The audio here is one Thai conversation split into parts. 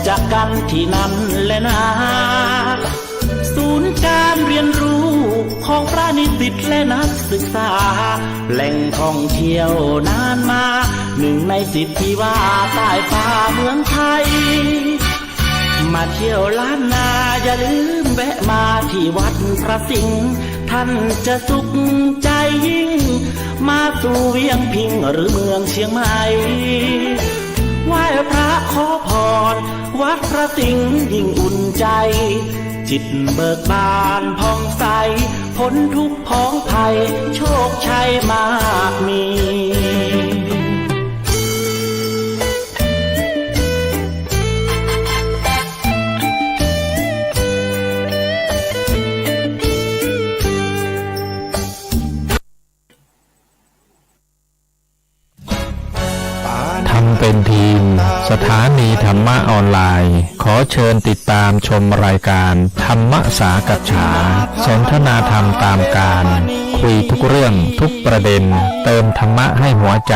จักกันที่นั่นแหละนะศูนย์การเรียนรู้ของพระนิสิตและนักศึกษาแหล่งท่องเที่ยวนานมา1 ใน 10ที่ว่าใต้ฟ้าเมืองไทยมาเที่ยวล้านนาอย่าลืมแวะมาที่วัดพระสิงห์ท่านจะสุขใจยิ่งมาสู่เวียงพิงหรือเมืองเชียงใหม่ไหว้พระขอพรวัดพระสิงห์ยิ่งอุ่นใจจิตเบิกบานผ่องใสพ้นทุกข์พ้องภัยโชคชัยมากมีทำเป็นทีมสถานีธรรมะออนไลน์ขอเชิญติดตามชมรายการธรรมสากัจฉาสนทนาธรรมตามการคุยทุกเรื่องทุกประเด็นเติมธรรมะให้หัวใจ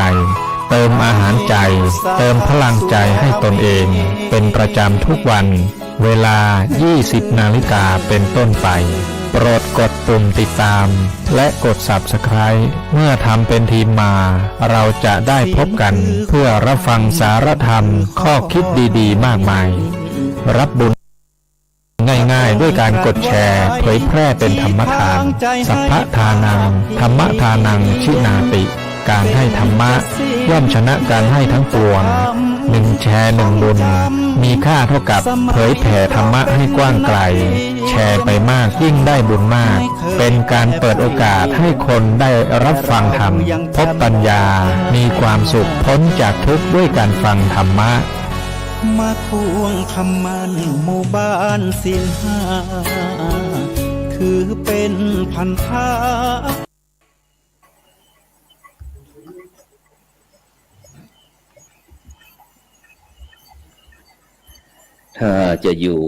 เติมอาหารใจเติมพลังใจให้ตนเองเป็นประจำทุกวันเวลา 20 นาฬิกาเป็นต้นไปโปรดกดปุ่มติดตามและกด Subscribe เมื่อทำเป็นทีมมาเราจะได้พบกันเพื่อรับฟังสารธรรมข้อคิดดีๆมากมายรับบุญง่ายๆด้วยการกดแชร์เผยแพร่เป็นธรรมทานสัพพทานังธรรมทานังชินาติการให้ธรรมะย่อมชนะการให้ทั้งปวง1 แชร์ 1 บุญมีค่าเท่ากับเผยแผ่ธรรมะให้กว้างไกลแชร์ไปมากยิ่งได้บุญมากเป็นการเปิดโอกาสให้คนได้รับฟังธรรมพบปัญญามีความสุขพ้นจากทุกข์ด้วยการฟังธรรมะมาทวงคำมันหมู่บ้านศีล5ถือเป็นพันธะถ้าจะอยู่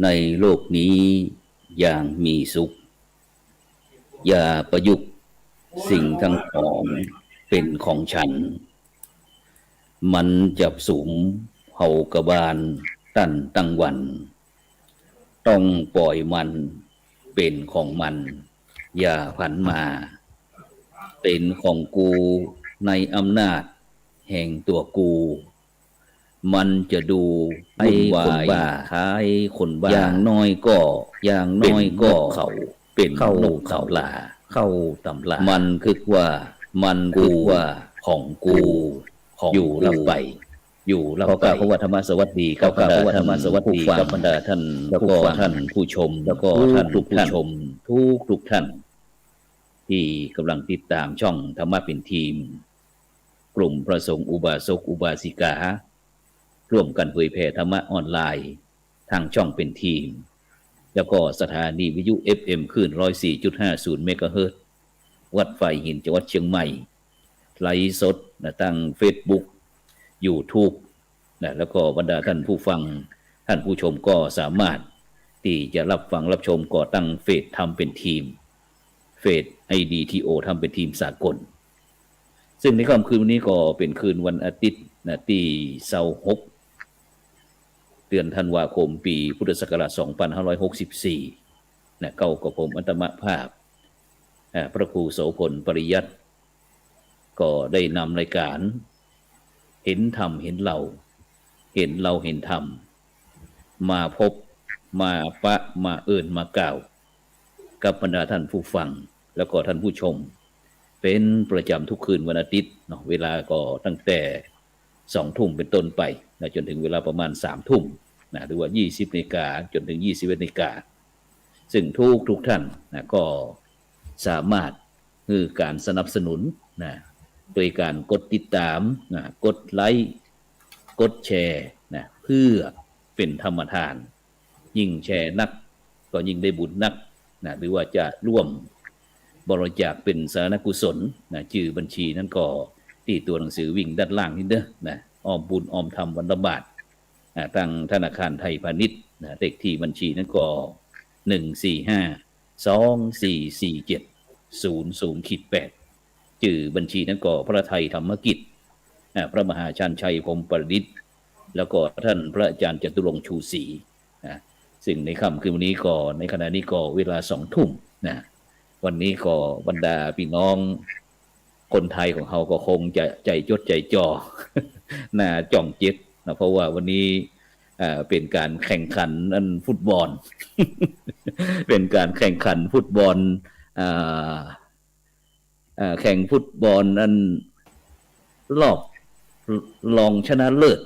ในโลกนี้อย่างมีสุขอย่าประยุกต์สิ่งทั้งของเป็นของฉันมันจับสุมเฮากระบาลตั้นตั้งวันต้องปล่อยมันเป็นของมันอย่าผันมาเป็นของกูในอำนาจแห่งตัวกูมันจะดูให้คนบ้าคล้ายคนบ้าอย่างน้อยก็เขาเป็นนกเขาลาเข้าตำลามันคือว่ามันกูว่าของกูของอยู่ลำไปอยู่ลำไปเพราะว่าธรรมสวัสดีครับเพราะว่าธรรมสวัสดีกับบรรดาท่านแล้วก็ท่านผู้ชมแล้วก็ท่านทุกผู้ชมทุกท่านที่กำลังติดตามช่องธรรมะเป็นทีมกลุ่มพระสงฆ์อุบาสกอุบาสิการ่วมกันเผยแผ่ธรรมะออนไลน์ทางช่องเป็นทีมแล้วก็สถานีวิทยุ FM คลื่น 104.50 เมกะเฮิรตซ์วัดไฟหินจังหวัดเชียงใหม่ไลฟ์สดทาง Facebook YouTube แล้วก็บรรดาท่านผู้ฟังท่านผู้ชมก็สามารถที่จะรับฟังรับชมก่อตั้งเฟซทำเป็นทีมเฟซ IDTO ทำเป็นทีมสากลซึ่งในค่ำคืนวันนี้ก็เป็นคืนวันอาทิตย์ที่26เดือนธันวาคมปีพุทธศักราช 2564เก้ากับผมอัตมภาพพระครูโสพลปริยัติก็ได้นำรายการเห็นธรรมเห็นเราเห็นเราเห็นธรรมมาพบมาปะมาเอิ้นมากล่าวกับบรรดาท่านผู้ฟังแล้วก็ท่านผู้ชมเป็นประจำทุกคืนวันอาทิตย์เนาะเวลาก็ตั้งแต่20 ทุ่มเป็นต้นไปจนถึงเวลาประมาณ3 ทุ่มหรือว่า20 นาฬิกาจนถึง21 นาฬิกาซึ่งทุกท่านก็สามารถคือการสนับสนุนโดยการกดติดตามกดไลค์กดแชร์เพื่อเป็นธรรมทานยิ่งแชร์นักก็ยิ่งได้บุญนักหรือว่าจะร่วมบริจาคเป็นสาธารณกุศลชื่อบัญชีนั้นก็ที่ตัวหนังสือวิ่งด้านล่างนี่เด้อออมบุญออมธรรมวันละบาททางธนาคารไทยพาณิชย์เลขที่บัญชีนั้นก็145244700-8ชื่อบัญชีนั้นก็พระไทยธรรมกิจพระมหาชันชัยพรหมประดิษฐ์ แล้วก็ท่านพระอาจารย์จตุรงค์ชูศรีนะซึ่งในค่ำคืนวันนี้ก็ในขณะนี้ก็เวลา20:00นะวันนี้ก็บรรดาพี่น้องคนไทยของเขาก็คงจะใจจดใจจ่อ น่าจ้องเจ็ดนะเพราะว่าวันนี้เป็นการแข่งขันอันฟุตบอล เป็นการแข่งขันฟุตบอลแข่งฟุตบอลอันรอบรองชนะเลิศ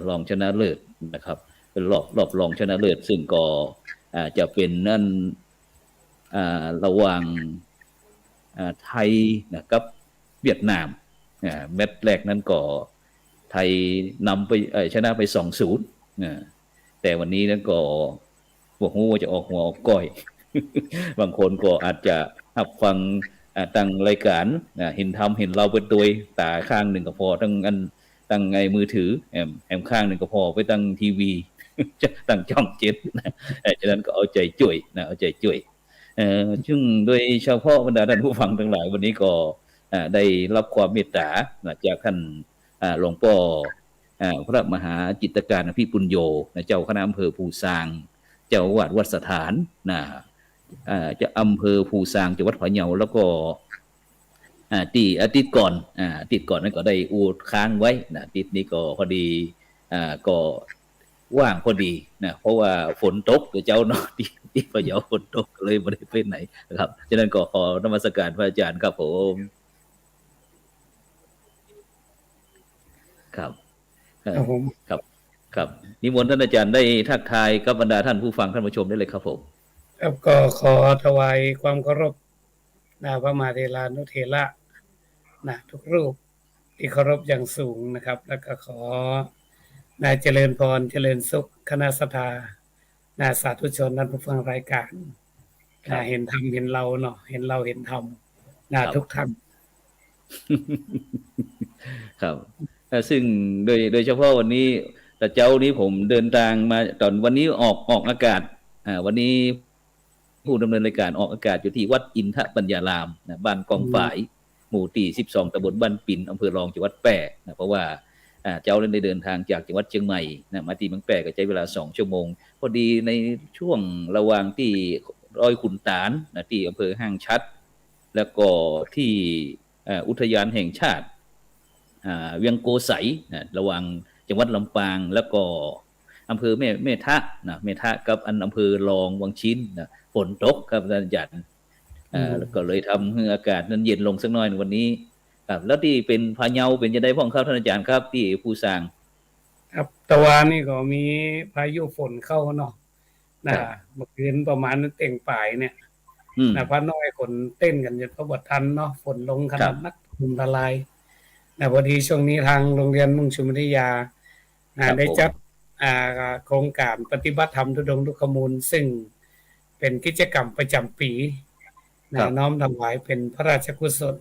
รองชนะเลิศนะครับเป็นรอบรองชนะเลิศซึ่งก็จะเป็นนั่นระหว่างไทยกับเวียดนามแมตช์แรกนั้นก็ไทยนำไปชนะไป 2-0 แต่วันนี้นั้นก็พวกงูจะออกหัวออกก้อย บางคนก็อาจจะรับฟังตั้งรายการเห็นทำเห็นเราเป็นตัวตาข้างหนึ่งก็พอตั้งไงมือถือแอมข้างหนึ่งก็พอไปตั้งทีวี ตั้งช่อง7นะฉะนั้นก็เอาใจจ่วยนะเอาใจจ่วยซึ่งโดยเฉพาะบรรดาท่านผู้ฟังทั้งหลายวันนี้ก็ได้รับความเมตตาจากท่านหลวงพ่อพระมหาจิตรการอภิปุญโญเจ้าคณะอำเภอภูซางเจ้าอาวาสวัดสถานจะอำเภอภูซางจังหวัดพะเยาแล้วก็ที่อาทิตย์ก่อนนั้นก็ได้อูดค้างไว้อาทิตย์นี้ก็พอดีก็ว่างพอดีนะเพราะว่าฝนตกเจ้าเนาะที่พะเยาฝนตกเลยไม่ได้ไปไหนนะครับฉะนั้นก็ขอนมัสการพระอาจารย์ครับผมครับครับนิมนต์ท่านอาจารย์ได้ทักทายกับบรรดาท่านผู้ฟังท่านผู้ชมได้เลยครับผมครับก็ขอถวายความเคารพพระมหาเถรานุเถระทุกรูปที่เคารพอย่างสูงนะครับแล้วก็ขอเจริญพรเจริญสุขคณะสัทธาสาธุชนนั้นผู้ฟังรายการเห็นธรรมเห็นเราเนาะเห็นเราเห็นธรรมทุกท่านครับซึ่งโดยเฉพาะวันนี้แต่เจ้านี้ผมเดินทางมาตอนวันนี้ออกอากาศวันนี้ผู้ดำเนินรายการออกอากาศอยู่ที่วัดอินทปัญญารามบ้านกองฝายหมู่ที่12ตำบลบ้านปิ่นอำเภอรองจังหวัดแพร่เพราะว่าเจ้าได้เดินทางจากจังหวัดเชียงใหม่มาที่เมืองแพร่ก็ใช้เวลา2 ชั่วโมงพอดีในช่วงระหว่างที่รอยขุนตาลที่อำเภอห้างชัดแล้วก็ที่อุทยานแห่งชาติเวียงโกไสระหว่างจังหวัดลำปางแล้วก็อำเภอแม่ทะแม่ทะกับอำเภอรองวังชิ้นฝนตกครับอาจารย์ก็เลยทำให้อากาศนั้นเย็นลงสักหน่อยวันนี้ครับแล้วที่เป็นพะเยาเป็นจะได้พ่องเข้าท่านอาจารย์ครับที่ภูซางครับตะวันนี่ก็มีพายุฝนเข้าเนาะเมื่อคืนประมาณเต่งป่ายเนี่ยพระน้อยคนเต้นกันจนพระบททันเนาะฝนลงขนาดนักฝุ่นละลายพอดีช่วงนี้ทางโรงเรียนมุ่งชุมวิทยาได้จัดโครงการปฏิบัติธรรมธุดงค์ทุกขมูลซึ่งเป็นกิจกรรมประจำปีน้อมถวายเป็นพระราชกุศล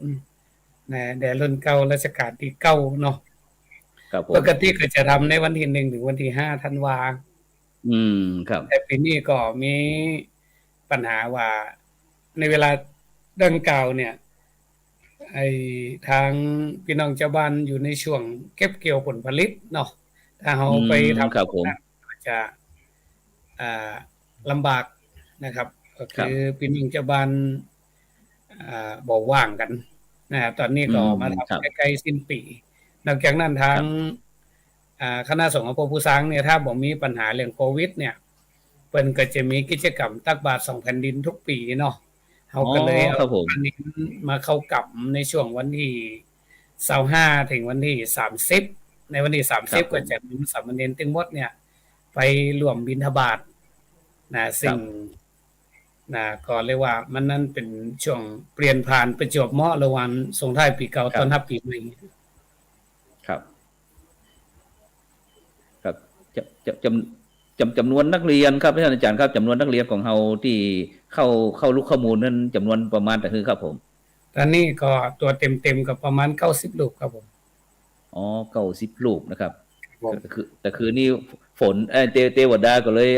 แด่รุ่นเก่ารัชกาลที่9เนาะปกติก็จะทำในวันที่1ถึงวันที่5ธันวาครับแต่ปีนี้ก็มีปัญหาว่าในเวลาดังกล่าวเนี่ยทางพี่น้องชาวบ้านอยู่ในช่วงเก็บเกี่ยวผลผลิตเนาะถ้าเราไปทำครับผมจะลำบากนะครับก็คือพี่น้องชาวบ้านบ่ว่างกันตอนนี้ก็มาทำใกล้ๆสิ้นปีนอกจากนั้นทางคณะสงฆ์อำเภอภูซางเนี่ยถ้าบ่มีปัญหาเรื่องโควิดเนี่ยเพิ่นก็จะมีกิจกรรมตักบาตร2แผ่นดินทุกปีเนาะเขาก็เลยเอาอันนี้มาเข้ากับในช่วงวันที่25ถึงวันที่30ในวันที่30ก็จะมีสามเณรทั้งหมดเนี่ยไปร่วมบิณฑบาตซึ่งก็เรียกว่ามันนั้นเป็นช่วงเปลี่ยนผ่านประจวบเหมาะระหว่างส่งท้ายปีเก่าต้อนรับปีใหม่ครับจำนวนนักเรียนครับท่านอาจารย์ครับจำนวนนักเรียนของเราที่เข้าลูกข้อมูลนั้นจำนวนประมาณแต่คือครับผมตอนนี้ก็ตัวเต็มๆก็ประมาณ90ลูกครับผม90ลูกนะครับแต่คือนี่ฝนเทวดาก็เลย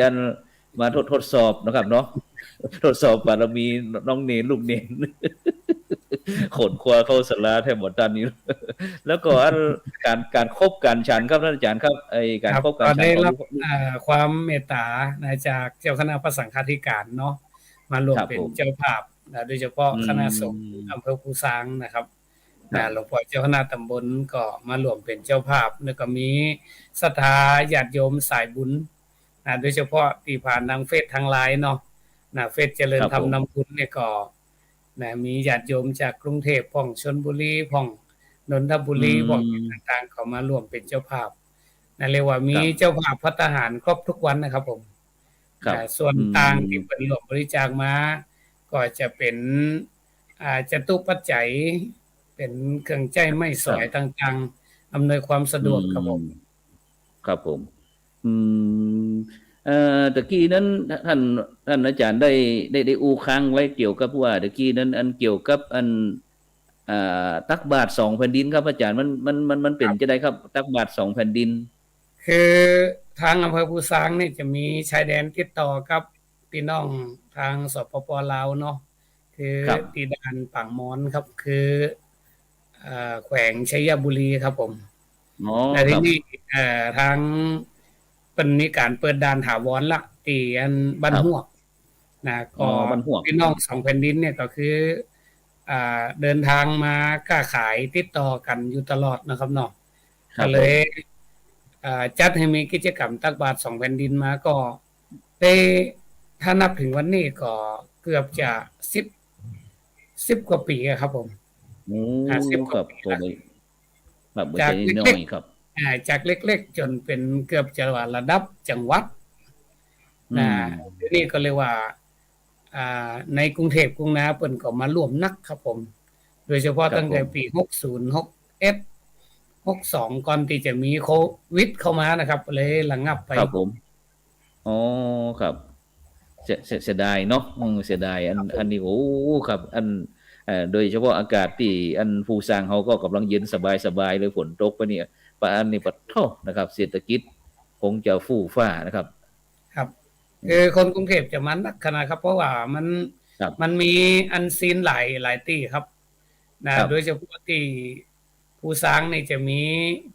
มาทดสอบนะครับเนาะทดสอบบารมีน้องเนรลูกเนร ขนครัวเข้าสลาแทบหมดตอนนี้ แล้วก็อันการคบการฉันครับท่านอาจารย์ครับไอการ ครับ คบการ ก็ ฉัน ได้ ของ รับความเมตตานะจากเจ้าคณะพระสังฆาธิการเนาะมารวม ครับ เป็น ผม เจ้าภาพนะโดยเฉพาะ อืม คณะสงฆ์อำเภอภูซางนะครับ ครับ หลวงพ่อเจ้าคณะตำบลก็มารวมเป็นเจ้าภาพแล้วก็มีศรัทธาญาติโยมสายบุญโดยเฉพาะที่ผ่านทางเฟซทางไลน์เนาะเฟซเจริญธรรมนำบุญเนี่ยก็มีญาติโยมจากกรุงเทพพ่องชลบุรีพ่องนนทบุรีพ่องต่างๆเข้ามารวมเป็นเจ้าภาพเรียกว่ามีเจ้าภาพภัตตาหารครบทุกวันนะครับผม ครับ ส่วนต่างที่เป็นรวมบริจาคมาก็จะเป็นจตุปัจจัยเป็นเครื่องใจไม้สอยต่างๆอำนวยความสะดวกครับผม ครับผมอืมตะกี้นั้นท่านอาจารย์ได้อูค้างไว้เกี่ยวกับว่าตะกี้นั้นอันเกี่ยวกับอันตักบาตร2แผ่นดินครับอาจารย์มันเป็นจะได้ครับ ตักบาตร2แผ่นดิน คือทางอำเภอภูซางนี่จะมีชายแดนติดต่อกับพี่น้องทางสปป.ลาวเนาะคือ ครับ ตีด่านปางมอนครับคือแขวงชัยบุรีครับผม อ๋อ และ ค ที รับ นี้ทางเป็นมีการเปิดด่านถาวรละตีอันบ้าน ครับ ฮวกก็ บ้านฮวก พี่น้อง2แผ่นดินเนี่ยก็คือเดินทางมาค้าขายติดต่อกันอยู่ตลอดนะครับเนาะ ครั ก็ บ เลยจัดให้มีกิจกรรมตักบาตร2แผ่นดินมาก็ได้ถ้านับถึงวันนี้ก็เกือบจะ10กว่าปีอะครับผม โอ้ 10 ครับ กว่าปี ตัวนี้แบบบ่ จาก ใช่ เล็กๆ น้อยครับ จากเล็กๆจนเป็นเกือบจะว่าระดับจังหวัด อืม เดี๋ยวนี้ก็เลยว่าในกรุงเทพกรุงนาเปิ้นก็มาร่วมนักครับผม โดยเฉพาะตั้งแต่ปี60 61 62ก่อนที่จะมีโควิดเข้ามานะครับเลยระงับไป ครับผมอ๋อครับเสียดายเนาะเสียดายอันนี้โอ้ครับ โดยเฉพาะอากาศที่อันภูซางเขาก็กำลังเย็นสบายเลยฝนตกไปเนี่ยปะอันนี้ปะโทนะครับ เศรษฐกิจคงจะฟู่ฟ้านะครับ ครับคือคนกรุงเทพจะมันนักขนาดครับ เพราะว่ามัน ครับ มันมีอันซีนหลายที่ครับโดยเฉพาะที่ภูซางนี่จะมี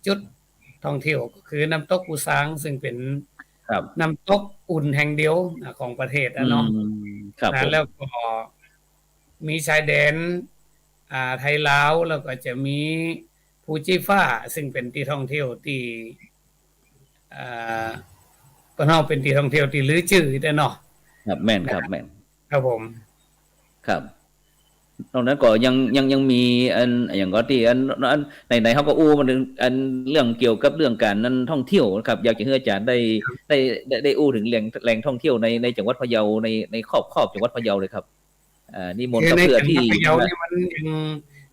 จุดท่องเที่ยวก็คือน้ำตกภูซางซึ่งเป็น ครับ น้ำตกอุ่นแห่งเดียวของประเทศเนาะ ครับผม แล้วก็มีชายแดนไทยลาวแล้วก็จะมีภูจิฟ้าซึ่งเป็นที่ท่องเที่ยวที่ก็เฮาเป็นที่ท่องเที่ยวที่ลือชื่อแต่เนาะ ครับแม่นครับแม่น ครับผม ครับนอกนั้นก็ยังมีอันอย่างก็ที่อันไหนๆเขาก็อู้มาถึงอันเรื่องเกี่ยวกับเรื่องการนั้นท่องเที่ยวนะครับ อยากจะให้อาจารย์ได้อู้ถึงแหล่งท่องเที่ยวในจังหวัดพะเยาในครอบจังหวัดพะเยาเลยครับนี่มนต์ คือ กับ ใน เพื่อ จังห ที่ วัดพะเยาเนี่ยมันยัง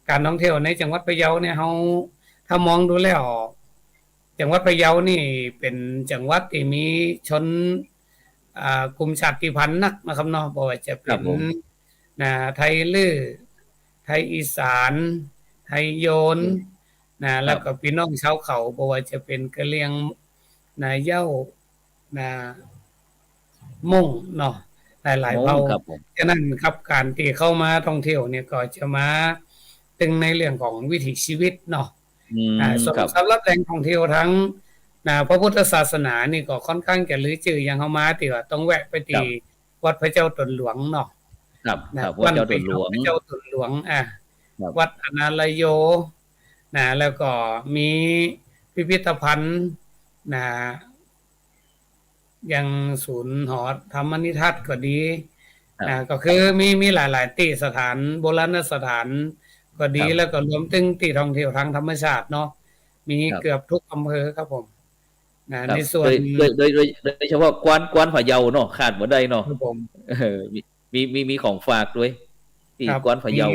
การท่องเที่ยวในจังหวัดพะเยาเนี่ยเฮาถ้ามองดูแล้วจังหวัดพะเยานี่เป็นจังหวัดที่มีชนกลุ่มชาติพันธุ์นักนะครับเนาะบ่ว่าจะเป็นไทยลื้อไทยอีสานไทยโยนแล้วก็พี่น้องชาวเขาบ่ว่าจะเป็นกะเหรี่ยงเย้าม่งเนาะหลายๆเผ่า ครับผม ฉะนั้นครับการที่เข้ามาท่องเที่ยวเนี่ยก็จะมาตึงในเรื่องของวิถีชีวิตเนาะ ครับ สำหรับแหล่งท่องเที่ยวทั้งพระพุทธศาสนานี่ก็ค่อนข้างจะลือชื่ออย่างเฮามาที่ว่าต้องแวะไปที่วัดพระเจ้าตนหลวงเนาะ ครับครับวัดเจ้าตนหลวง พระเจ้าตนหลวงครับ วัดอนาลโยแล้วก็มีพิพิธภัณฑ์อย่างศูนย์หอธรรมนิทัศน์ก็ดีก็คือมีหลายๆที่สถานโบราณสถานก็ดีแล้วก็รวมถึงที่ท่องเที่ยวทางธรรมชาติเนาะมีเกือบทุกอำเภอครับผมในส่วนโดยเฉพาะกวานพะเยาเนาะขาดบ่ได้เนาะ ครับผม มีของฝากด้วยที่กวานพะเยา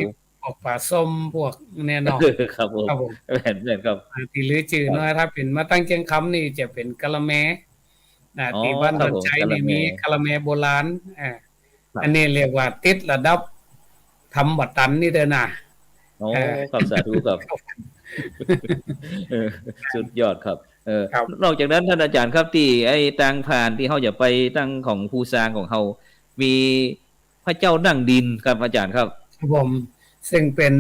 พวกปลาส้มพวกเนี่ยเนาะ ครับผม ครับผม แม่นครับ ที่ลือชื่อเนาะถ้าเป็นมาตั้งเชียงคำนี่จะเป็นกะละแมที่บ้านดอนใจนี่มีกะละแมโบราณอันนี้เรียกว่าติดระดับทำบัตตันนี่เด้อนะ โอ้ครับสาธุครับสุดยอดครับนอกจากนั้นท่านอาจารย์ครับที่ไอ้ทางผ่านที่เฮาจะไปตั้งของภูซางของเฮามีพระเจ้านั่งดินครับอาจารย์ครับ ครับผม ซึ่งเป็น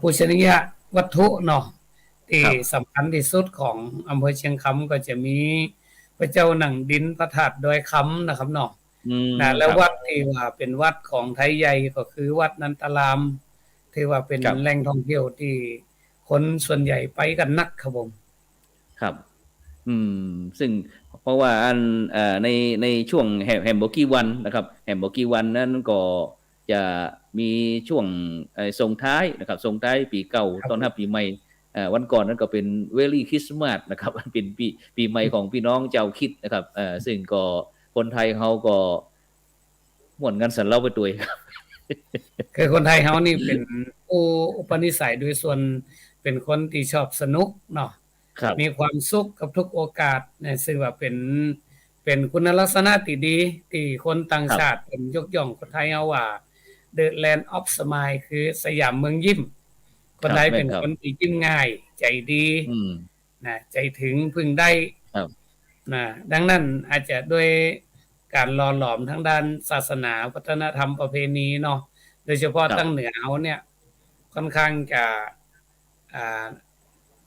ปูชนียวัตถุเนาะที่ ครับ สำคัญที่สุดของอำเภอเชียงคำก็จะมีพระเจ้าหนังดินพระธาตุดอยคำนะครับเนาะ นะแล้ว ครับ วัดที่ว่าเป็นวัดของไทยใหญ่ก็คือวัดนันตารามที่ว่าเป็น ครับ แหล่งท่องเที่ยวที่คนส่วนใหญ่ไปกันนักครับผม ครับ ซึ่งเพราะว่าอันในช่วงแฮมโบกี้วันนะครับแฮมโบกี้วันนั้นก็จะมีช่วงส่งท้ายนะครับส่งท้ายปีเก่า ครับ ต้อนรับปีใหม่วันก่อนนั้นก็เป็นเวลี่คริสต์มาสนะครับ เป็นปีใหม่ของพี่น้องเจ้าคริดนะครับซึ่งก็คนไทยเขาก็ม่วนกันสันเล่าไปตัวเอง คือคนไทยเฮานี่เป็นผู้อุปนิสัยโดยส่วนเป็นคนที่ชอบสนุกเนาะ ครับ มีความสุขกับทุกโอกาสนะซึ่งว่าเป็นคุณลักษณะที่ดีที่คนต่างชาติเป็นยกย่องคนไทยเฮาว่า The Land of Smile คือสยามเมืองยิ้ม คนไทยเป็นคนที่ยิ้มง่าย ใจดี นะใจถึงพึงได้ ครับ นะดังนั้นอาจจะด้วยการหล่อหลอมทั้งด้านศาสนาวัฒนธรรมประเพณีเนาะโดยเฉพาะ ครับ ตั้งเหนือเอาเนี่ยค่อนข้างจะ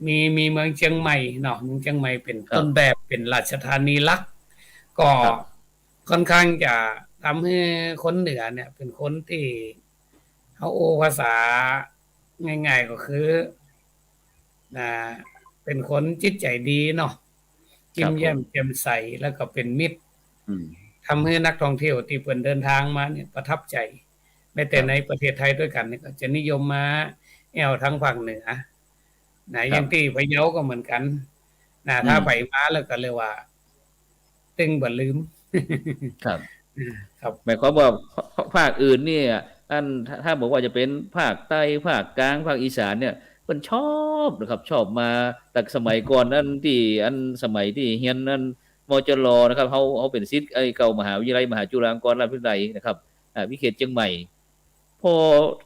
มีเมืองเชียงใหม่เนาะเมืองเชียงใหม่เป็น ครับ ต้นแบบเป็นราชธานีหลัก ก็ ครับ ค่อนข้างจะทำให้คนเหนือเนี่ย เป็นคนที่เขาโอภาษาง่ายๆก็คือเป็นคนจิตใจดีเนาะยิ้มแย้มแจ่มใสแล้วก็เป็นมิตร อืม ทำให้นักท่องเที่ยวที่เพิ่นเดินทางมาเนี่ยประทับใจแม้แต่ ครับ ในประเทศไทยด้วยกันเนี่ยก็จะนิยมมาแอวทางภาคเหนือนะอย่างที่พะเยาก็เหมือนกันนะถ้าไปมาแล้วก็เรียกว่า ตึงบ่ลืม ครับ ครับ หมายความว่าภาคอื่นเนี่ยถ้าบอกว่าจะเป็นภาคใต้ภาคกลางภาคอีสานเนี่ยมันชอบนะครับ ชอบมาแต่สมัยก่อนนั้นที่สมัยที่เฮียนนั้นมจรนะครับเขาเป็นศิษย์เก่ามหาวิทยาลัยมหาจุฬาลงกรณราชวิทยาลัยนะครับวิเขตเชียงใหม่ พอ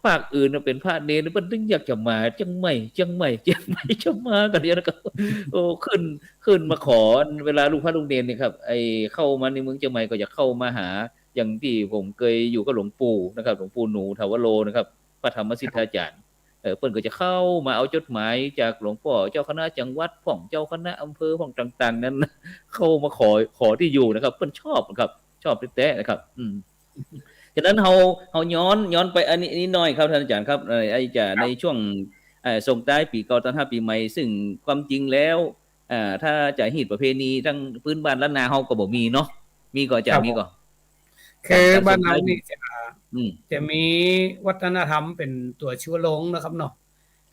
ภาคอื่นน่ะเป็นภาคเนรมันถึงอยากจะมาเชียงใหม่จะมากันเดียวนะครับ โอ้ขึ้นมาขอเวลาลูกพระลูกเนรเนี่ยครับเข้ามาในเมืองเชียงใหม่ก็อยากเข้ามาหาอย่างที่ผมเคยอยู่กับหลวงปู่นะครับหลวงปู่หนูทวโรนะครับพระธรรมสิทธาจารย์เพิ่นก็จะเข้ามาเอาจดหมายจากหลวงพ่อเจ้าคณะจังหวัดพ่องเจ้าคณะอำเภอพ่องต่างๆนั้น เข้ามาขอที่อยู่นะครับเพิ่นชอบนะครับชอบแท้ๆนะครับฉะนั้นเฮาย้อนไปอันนี้หน่อยครับท่านอาจารย์ครับจะในช่วงส่งท้ายปีเก่าต้อนรับปีใหม่ซึ่งความจริงแล้วถ้าจะฮีตประเพณีทั้งพื้นบ้านล้านนาเฮาก็บ่มีเนาะมีก็อาจารย์มีก็ คือบ้านเรานี่อืม จะมีวัฒนธรรมเป็นตัวชูโรงนะครับเนาะ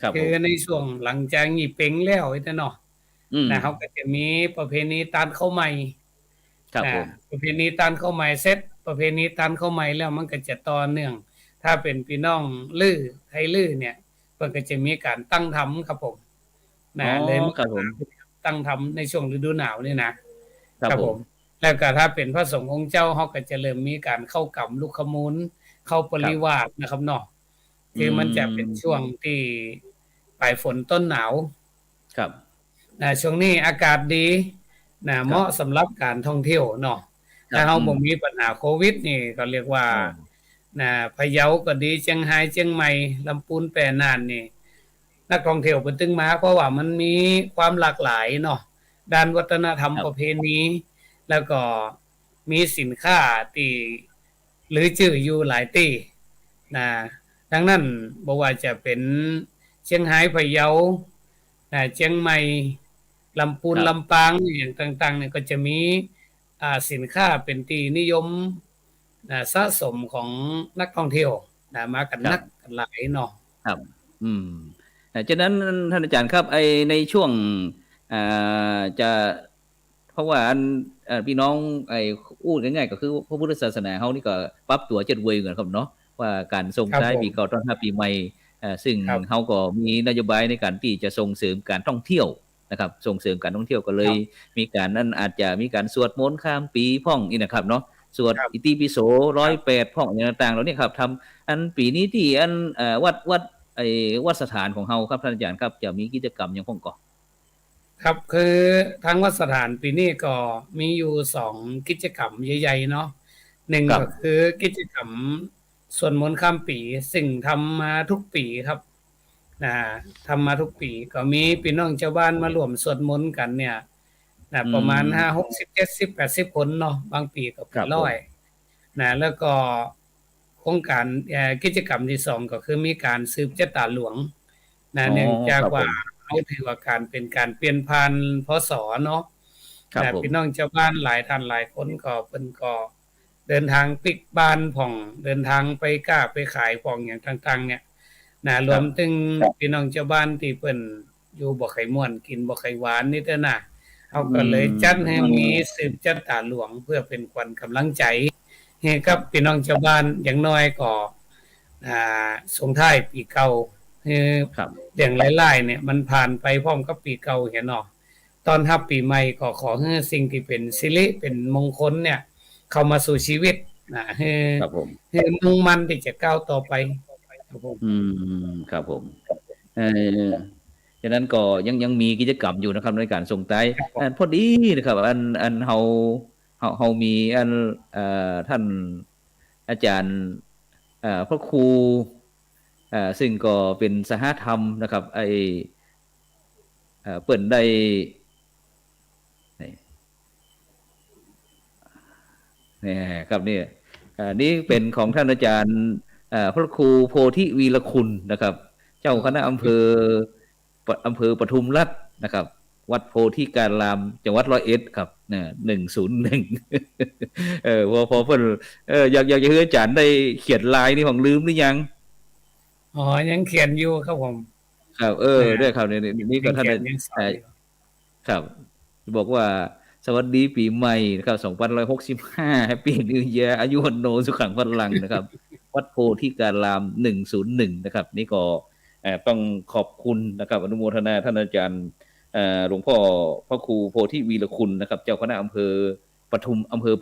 ครับผ คือ ม ในช่วงหลังจากหยี่เป็งแล้วไอ้เนาะ นะเขาก็จะมีประเพณีตานข้าวใหม่ ครับผม ประเพณีตานข้าวใหม่เสร็จประเพณีตานข้าวใหม่แล้วมันก็จะต่อเนื่อง ถ้าเป็นพี่น้องลือไทยลือเนี่ยเพิ่นก็จะมีการตั้งธรรมครับผมเลย ครับผม ตั้งธรรมในช่วงฤดูหนาวนี่นะครับผม แล้วก็ถ้าเป็นพระสงฆ์องค์เจ้าเขาก็จะเริ่มมีการเข้ากำลูกขมูลเข้าปริวาสนะครับเนาะคือมันจะเป็นช่วงที่ปลายฝนต้นหนาว ครับ ช่วงนี้อากาศดีเหมาะสำหรับการท่องเที่ยวเนาะถ้าเราบ่มีปัญหาโควิดนี่ก็เรียกว่าพะเยาก็ดีเชียงรายเชียงใหม่ลำพูนแปรน่านนี่นักท่องเที่ยวเพิ่นถึงมาเพราะว่ามันมีความหลากหลายเนาะด้านวัฒนธรรมประเพณีแล้วก็มีสินค้าที่หรือชื่ออยู่หลายที่ดังนั้นบ่ว่าจะเป็นเชียงรายพะเยาเชียงใหม่ลำพูนลำปางอย่างต่างๆเนี่ยก็จะมีสินค้าเป็นที่นิยมสะสมของนักท่องเที่ยวมากันนักกันหลายเนาะ ครับฉะนั้นท่านอาจารย์ครับในช่วงจะเพราะว่าพี่น้องอู้ง่ายๆก็คือพระพุทธศาสนาเฮานี่ก็ปรับตัวเจ็ดเวยเหมือนครับเนาะว่าการส่งท้ายปีเก่าต้อนรับปีใหม่ซึ่งเฮาก็มีนโยบายในการที่จะส่งเสริมการท่องเที่ยวนะครับส่งเสริมการท่องเที่ยวก็เลยมีการนั้นอาจจะมีการสวดมนต์ข้ามปีพ่องนี่นะครับเนาะสวดอิติปิโส108พ่องอย่างต่างๆแล้วนี่ครับทำปีนี้ที่วัดสถานของเฮาครับท่านอาจารย์ครับจะมีกิจกรรมอย่างพ่องก่อครับคือทางวัดสถานปีนี้ก็มีอยู่2กิจกรรมใหญ่ๆเนาะ1ก็คือกิจกรรม สวดมนต์ข้ามปีซึ่งทำมาทุกปีครับนะทำมาทุกปีก็มีพี่น้องชาวบ้านมาร่วมสวดมนต์กันเนี่ยนะประมาณ5 60 70 80คนเนาะบางปีก็เป็นร้อยนะแล้วก็โครงการกิจกรรมที่2ก็คือมีการสืบชะตาหลวงนะเนื่องจากว่าเขาถือว่าการเป็นการเปลี่ยนผ่านพศเนาะแต่พี่น้องชาวบ้านหลายท่านหลายคนก็เพิ่นก็เดินทางปิกบ้านผ่องเดินทางไปกล้าไปขายผ่องอย่างต่างๆเนี่ยนะรวมถึงพี่น้องชาวบ้านที่เพิ่นอยู่บ่ไข่ม่วนกินบ่ไข่หวานนี่เด้อนะเฮาก็เลยจัดให้มีสืบชะตาหลวงเพื่อเป็นขวัญกำลังใจให้กับพี่น้องชาวบ้านอย่างน้อยก็ส่งท้ายปีเก่าเรื่องหลายๆเนี่ยมันผ่านไปพร้อมกับปีเก่าเห็นเนาะตอนรับปีใหม่ก็ขอให้สิ่งที่เป็นสิริเป็นมงคลเนี่ยเข้ามาสู่ชีวิตให้มุ่งมั่นที่จะก้าวต่อไปครับผมครับผมฉะนั้นก็ยังมีกิจกรรมอยู่นะครับในการส่งท้ายพอดีนะครับอันเฮามีท่านอาจารย์พระครูซึ่งก็เป็นสหธรรมนะครับเปิ่นได้นี่ครับนี่เป็นของท่านอาจารย์พระครูโพธิวีรคุณนะครับเจ้าคณะอำเภอปทุมรัฐนะครับวัดโพธิการามจังหวัด101ครับ101พอเพิ่นอยากจะให้อาจารย์ได้เขียนลายนี่ของลืมหรือยังยังเขียนอยู่ครับผมครับด้วยครับนี่ก็ท่านครับบอกว่าสวัสดีปีใหม่นะครับ2565แฮปปี้นิวเยียร์อายุวันโนสุขังพลังนะครับวัดโพธิการาม101นะครับนี่ก็ต้องขอบคุณนะครับอนุโมทนาท่านอาจารย์หลวงพ่อพระครูโพธิวีรคุณนะครับเจ้าคณะอำเภอ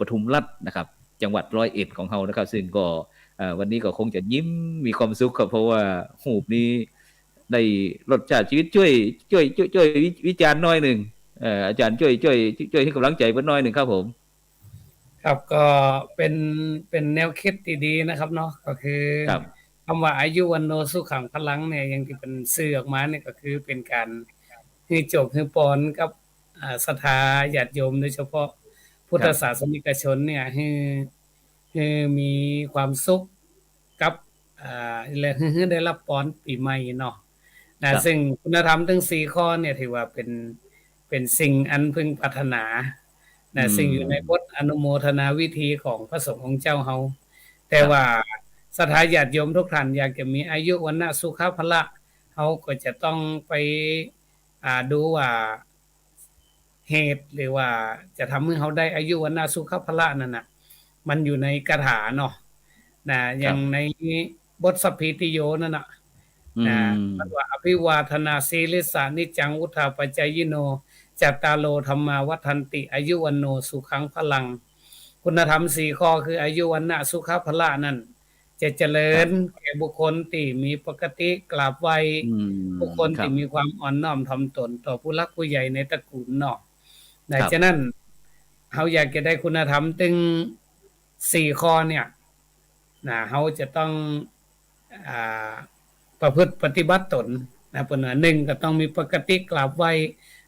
ปทุมรัฐนะครับจังหวัด101ของเฮานะครับซึ่งก็วันนี้ก็คงจะยิ้มมีความสุขครับเพราะว่าหูปนี้ได้รสชาติชีวิตช่วยวิจารณ์น้อยหนึ่งอาจารย์ช่วยให้กำลังใจเพิ่นน้อยหนึ่งครับผมครับก็เป็นแนวคิดดีๆนะครับเนาะก็คือคำว่าอายุวันโนสุขังพลังเนี่ยอย่างที่เป็นสื่อออกมาเนี่ยก็คือเป็นการให้จบให้ปอนกับศรัทธาญาติโยมโดยเฉพาะพุทธศาสนิกชนเนี่ยให้มีความสุขกับและให้ได้รับปอนปีใหม่เนาะนะซึ่งคุณธรรมทั้ง4ข้อเนี่ยถือว่าเป็นสิ่งอันพึงปรารถนานะสิ่งอยู่ในบทอนุโมทนาวิธีของพระสงฆ์ของเจ้าเฮาแต่ว่าศรัทธาญาติโยมทุกท่านอยากจะมีอายุวันนะสุขภละเฮาก็จะต้องไปดูว่าเหตุหรือว่าจะทำให้เฮาได้อายุวันนะสุขภละนั่นน่ะมันอยู่ในคาถาเนาะนะอย่างในบทสัพพิติโยนั่นน่ะมันว่าอภิวาทนาสีลิสานิจังวุฒาปัจจยิโนจัตตาโลธรรมาวัฏันติอายุวันโนสุขังพลังคุณธรรม4ข้อคืออายุวันนะสุขภละนั่นจะเจริญแก่บุคคลที่มีปกติกราบไหว้บุคคลที่มีความอ่อนน้อมถ่อมตนต่อผู้หลักผู้ใหญ่ในตระกูลเนาะดังนั้นเฮาอยากจะได้คุณธรรมถึง4ข้อเนี่ยนะเฮาจะต้องประพฤติปฏิบัติตนนะเพิ่นว่า1ก็ต้องมีปกติกราบไหว้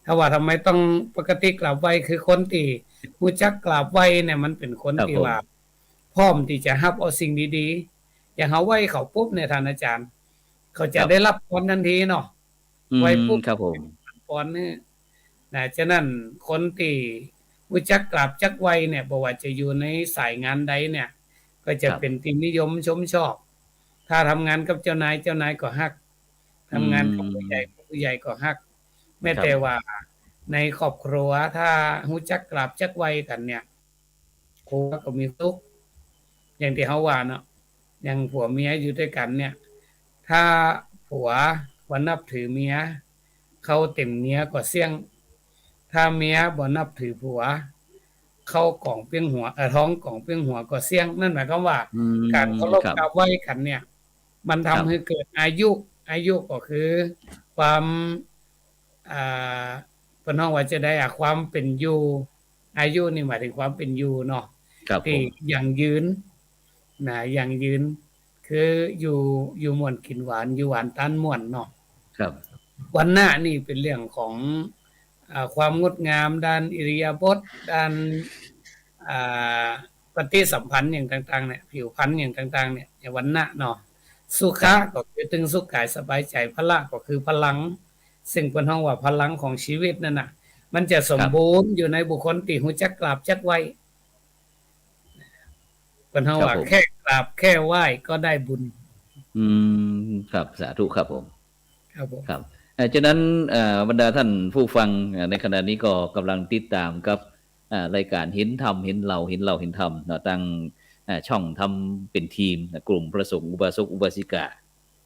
ถ้าว่าทำไมต้องปกติกราบไหว้คือคนที่รู้จักกราบไหว้เนี่ยมันเป็นคนที่ว่าพร้อมที่จะรับเอาสิ่งดีๆอย่างเฮาไหว้เขาปุ๊บเนี่ยท่านอาจารย์เขาจะได้รับพรทันทีเนาะไหว้ปุ๊บครับผมพรนี่นะฉะนั้นคนที่รู้จักกราบจักไหว้เนี่ยบ่ว่าจะอยู่ในสายงานใดเนี่ยก็จะเป็นที่นิยมชมชอบถ้าทำงานกับเจ้านายก็ฮักทำงานกับผู้ใหญ่ก็ฮักแม้แต่ว่าในครอบครัวถ้ารู้จักกราบจักไหว้กันเนี่ยครัวก็มีสุขอย่างที่เฮาว่าเนาะอย่างผัวเมียอยู่ด้วยกันเนี่ยถ้าผัวบ่นับถือเมียเขาเต็มเมียก็เสี่ยงถ้าเมียบ่นับถือผัวเข้ากล่องเปียงหัวท้องกล่องเปียงหัวก็เสี่ยงนั่นหมายความว่าการเคารพกราบไหว้กันเนี่ยมันทำให้เกิดอายุก็คือความเพิ่นเฮาว่าจะได้ความเป็นอยู่อายุนี่หมายถึงความเป็นอยู่เนาะที่ยั่งยืนนะยั่งยืน คืออยู่ม่วนกินหวานอยู่หวานต้านม่วนเนาะ ครับ วันหน้านี่เป็นเรื่องของความงดงามด้านอิริยาบถด้านอ่าปฏิสัมพันธ์อย่างต่างๆเนี่ยผิวพรรณอย่างต่างๆเนี่ยอย่างวันหน้าเนาะสุขะก็คือตึงสุขกายสบายใจพละก็คือพลังซึ่งเป็นห้องว่าพลังของชีวิตนั่นน่ะมันจะสมบูรณ์อยู่ในบุคคลที่รู้จักกราบจักไหว้เป็นห้องว่าแค่กราบแค่ไหว้ก็ได้บุญ ครับสาธุครับผม ครับผม ครับฉะนั้นบรรดาท่านผู้ฟังในขณะนี้ก็กำลังติดตามกับรายการเห็นธรรมเห็นเราเห็นเราเห็นธรรมเนาะตั้งช่องทำเป็นทีมนะกลุ่มพระสงฆ์อุบาสกอุบาสิกา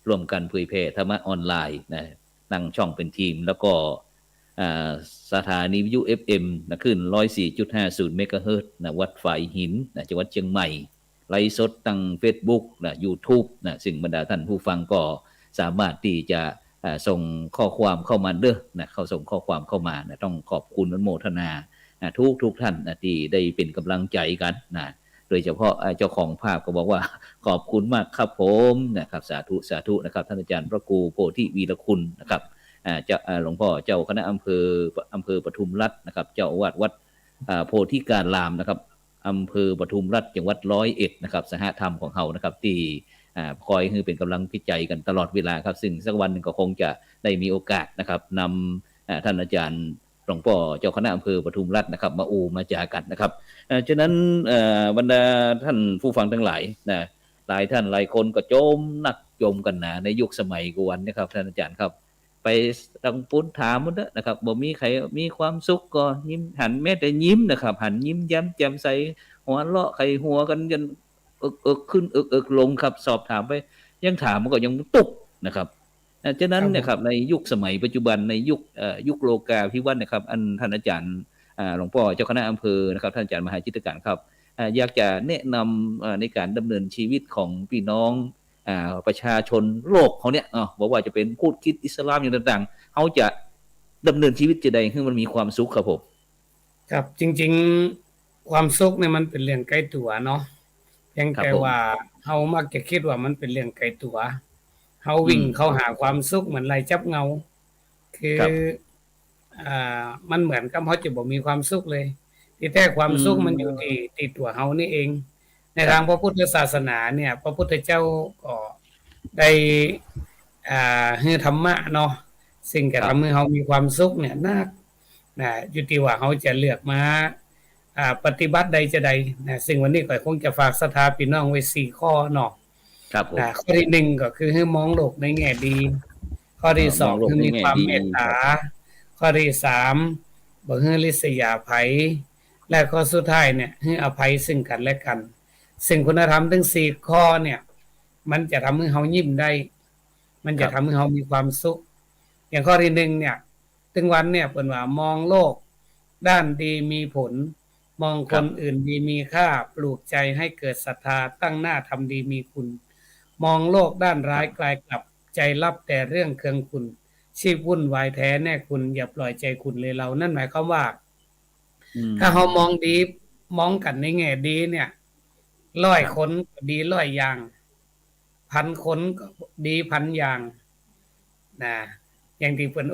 ร่วมกันเผยแผ่ธรรมะออนไลน์นะตั้งช่องเป็นทีมแล้วก็สถานีวิทยุ FM นะขึ้น 104.50 เมกะเฮิรตซ์นะวัดฝายหินนะจังหวัดเชียงใหม่ไลฟ์สดตั้ง Facebook นะ YouTube นะซึ่งบรรดาท่านผู้ฟังก็สามารถที่จะส่งข้อความเข้ามาเด้อนะเขาส่งข้อความเข้ามานะต้องขอบคุณอนุโมทนาทุกท่านนะที่ได้เป็นกำลังใจกันนะโดยเฉพาะเจ้าของภาพก็บอกว่าขอบคุณมากครับผมนะครับสาธุนะครับท่านอาจารย์พระครูโพธิวีรคุณนะครับหลวงพ่อเจ้าคณะอำเภอปทุมรัฐนะครับเจ้าอาวาสวัดโพธิการรามนะครับอำเภอปทุมรัฐจังหวัด101นะครับสหธรรมของเขานะครับที่คอยคือเป็นกำลังพิจัยกันตลอดเวลาครับซึ่งสักวันหนึ่งก็คงจะได้มีโอกาสนะครับนำท่านอาจารย์หลวงพ่อเจ้าคณะอำเภอปทุมรัฐนะครับมาจากันนะครับฉะนั้นบรรดาท่านผู้ฟังทั้งหลายนะหลายท่านหลายคนก็จมกันนะในยุคสมัยกวนนะครับท่านอาจารย์ครับไปตังปุ้นถามมันนะครับบ่มีใครมีความสุขก็ยิ้มหันแม้แต่ยิ้มนะครับหันยิ้มแย้มแจ่มใสหัวเราะใครหัวกันจนขึ้นลงครับสอบถามไปยังถามมันก็ยังตุกนะครับฉะนั้นนะครับในยุคสมัยปัจจุบันในยุคโลกาภิวัตน์นะครับอันท่านอาจารย์หลวงพ่อเจ้าคณะอำเภอนะครับท่านอาจารย์มหาจิตการครับอยากจะแนะนำในการดำเนินชีวิตของพี่น้องประชาชนโลกเขาเนี่ยบอกว่าจะเป็นพูดคิดอิสลามอย่างต่างๆเขาจะดำเนินชีวิตจะได้ให้มันมีความสุขครับผมครับจริงๆความสุขเนี่ยมันเป็นเรื่องไกลตัวเนาะเพียงแต่ว่าเฮามักจะคิดว่ามันเป็นเรื่องไกลตัวเฮาวิ่งเข้าหาความสุขเหมือนไล่จับเงาคือมันเหมือนกับเฮาจะบ่มีความสุขเลยที่แท้ความสุขมันอยู่ที่ตัวเฮานี่เองในทางพระพุทธศาสนาเนี่ยพระพุทธเจ้าก็ได้ให้ธรรมะเนาะสิ่งที่ทำให้เฮามีความสุขเนี่ยนะอยู่ที่ว่าเฮาจะเลือกมาปฏิบัติใดจะใดนะซึ่งวันนี้ก็คงจะฝากศรัทธาพี่น้องไว้4ข้อเนาะครับผมข้อที่1ก็คือให้มองโลกในแง่ดีข้อที่2คือมีความเมตตาข้อที่3บ่ให้ริษยาภัยและข้อสุดท้ายเนี่ยให้อภัยซึ่งกันและกันสิ่งคุณธรรมทั้ง4ข้อเนี่ยมันจะทำให้เฮายิ้มได้มันจะทำให้เฮามีความสุขอย่างข้อที่1เนี่ยถึงวันเนี่ยเพิ่นว่ามองโลกด้านดีมีผลมองคนอื่นดีมีค่าปลูกใจให้เกิดศรัทธาตั้งหน้าทำดีมีคุณมองโลกด้านร้ายกลายกลับใจรับแต่เรื่องเคืองคุณชีพวุ่นวายแท้แน่คุณอย่าปล่อยใจคุณเลยเรานั่นหมายความว่าถ้าเฮามองดีมองกันในแง่ดีเนี่ย100คนก็ดี100อย่าง1,000คนก็ดี1,000อย่างนะอย่างที่เพิ่น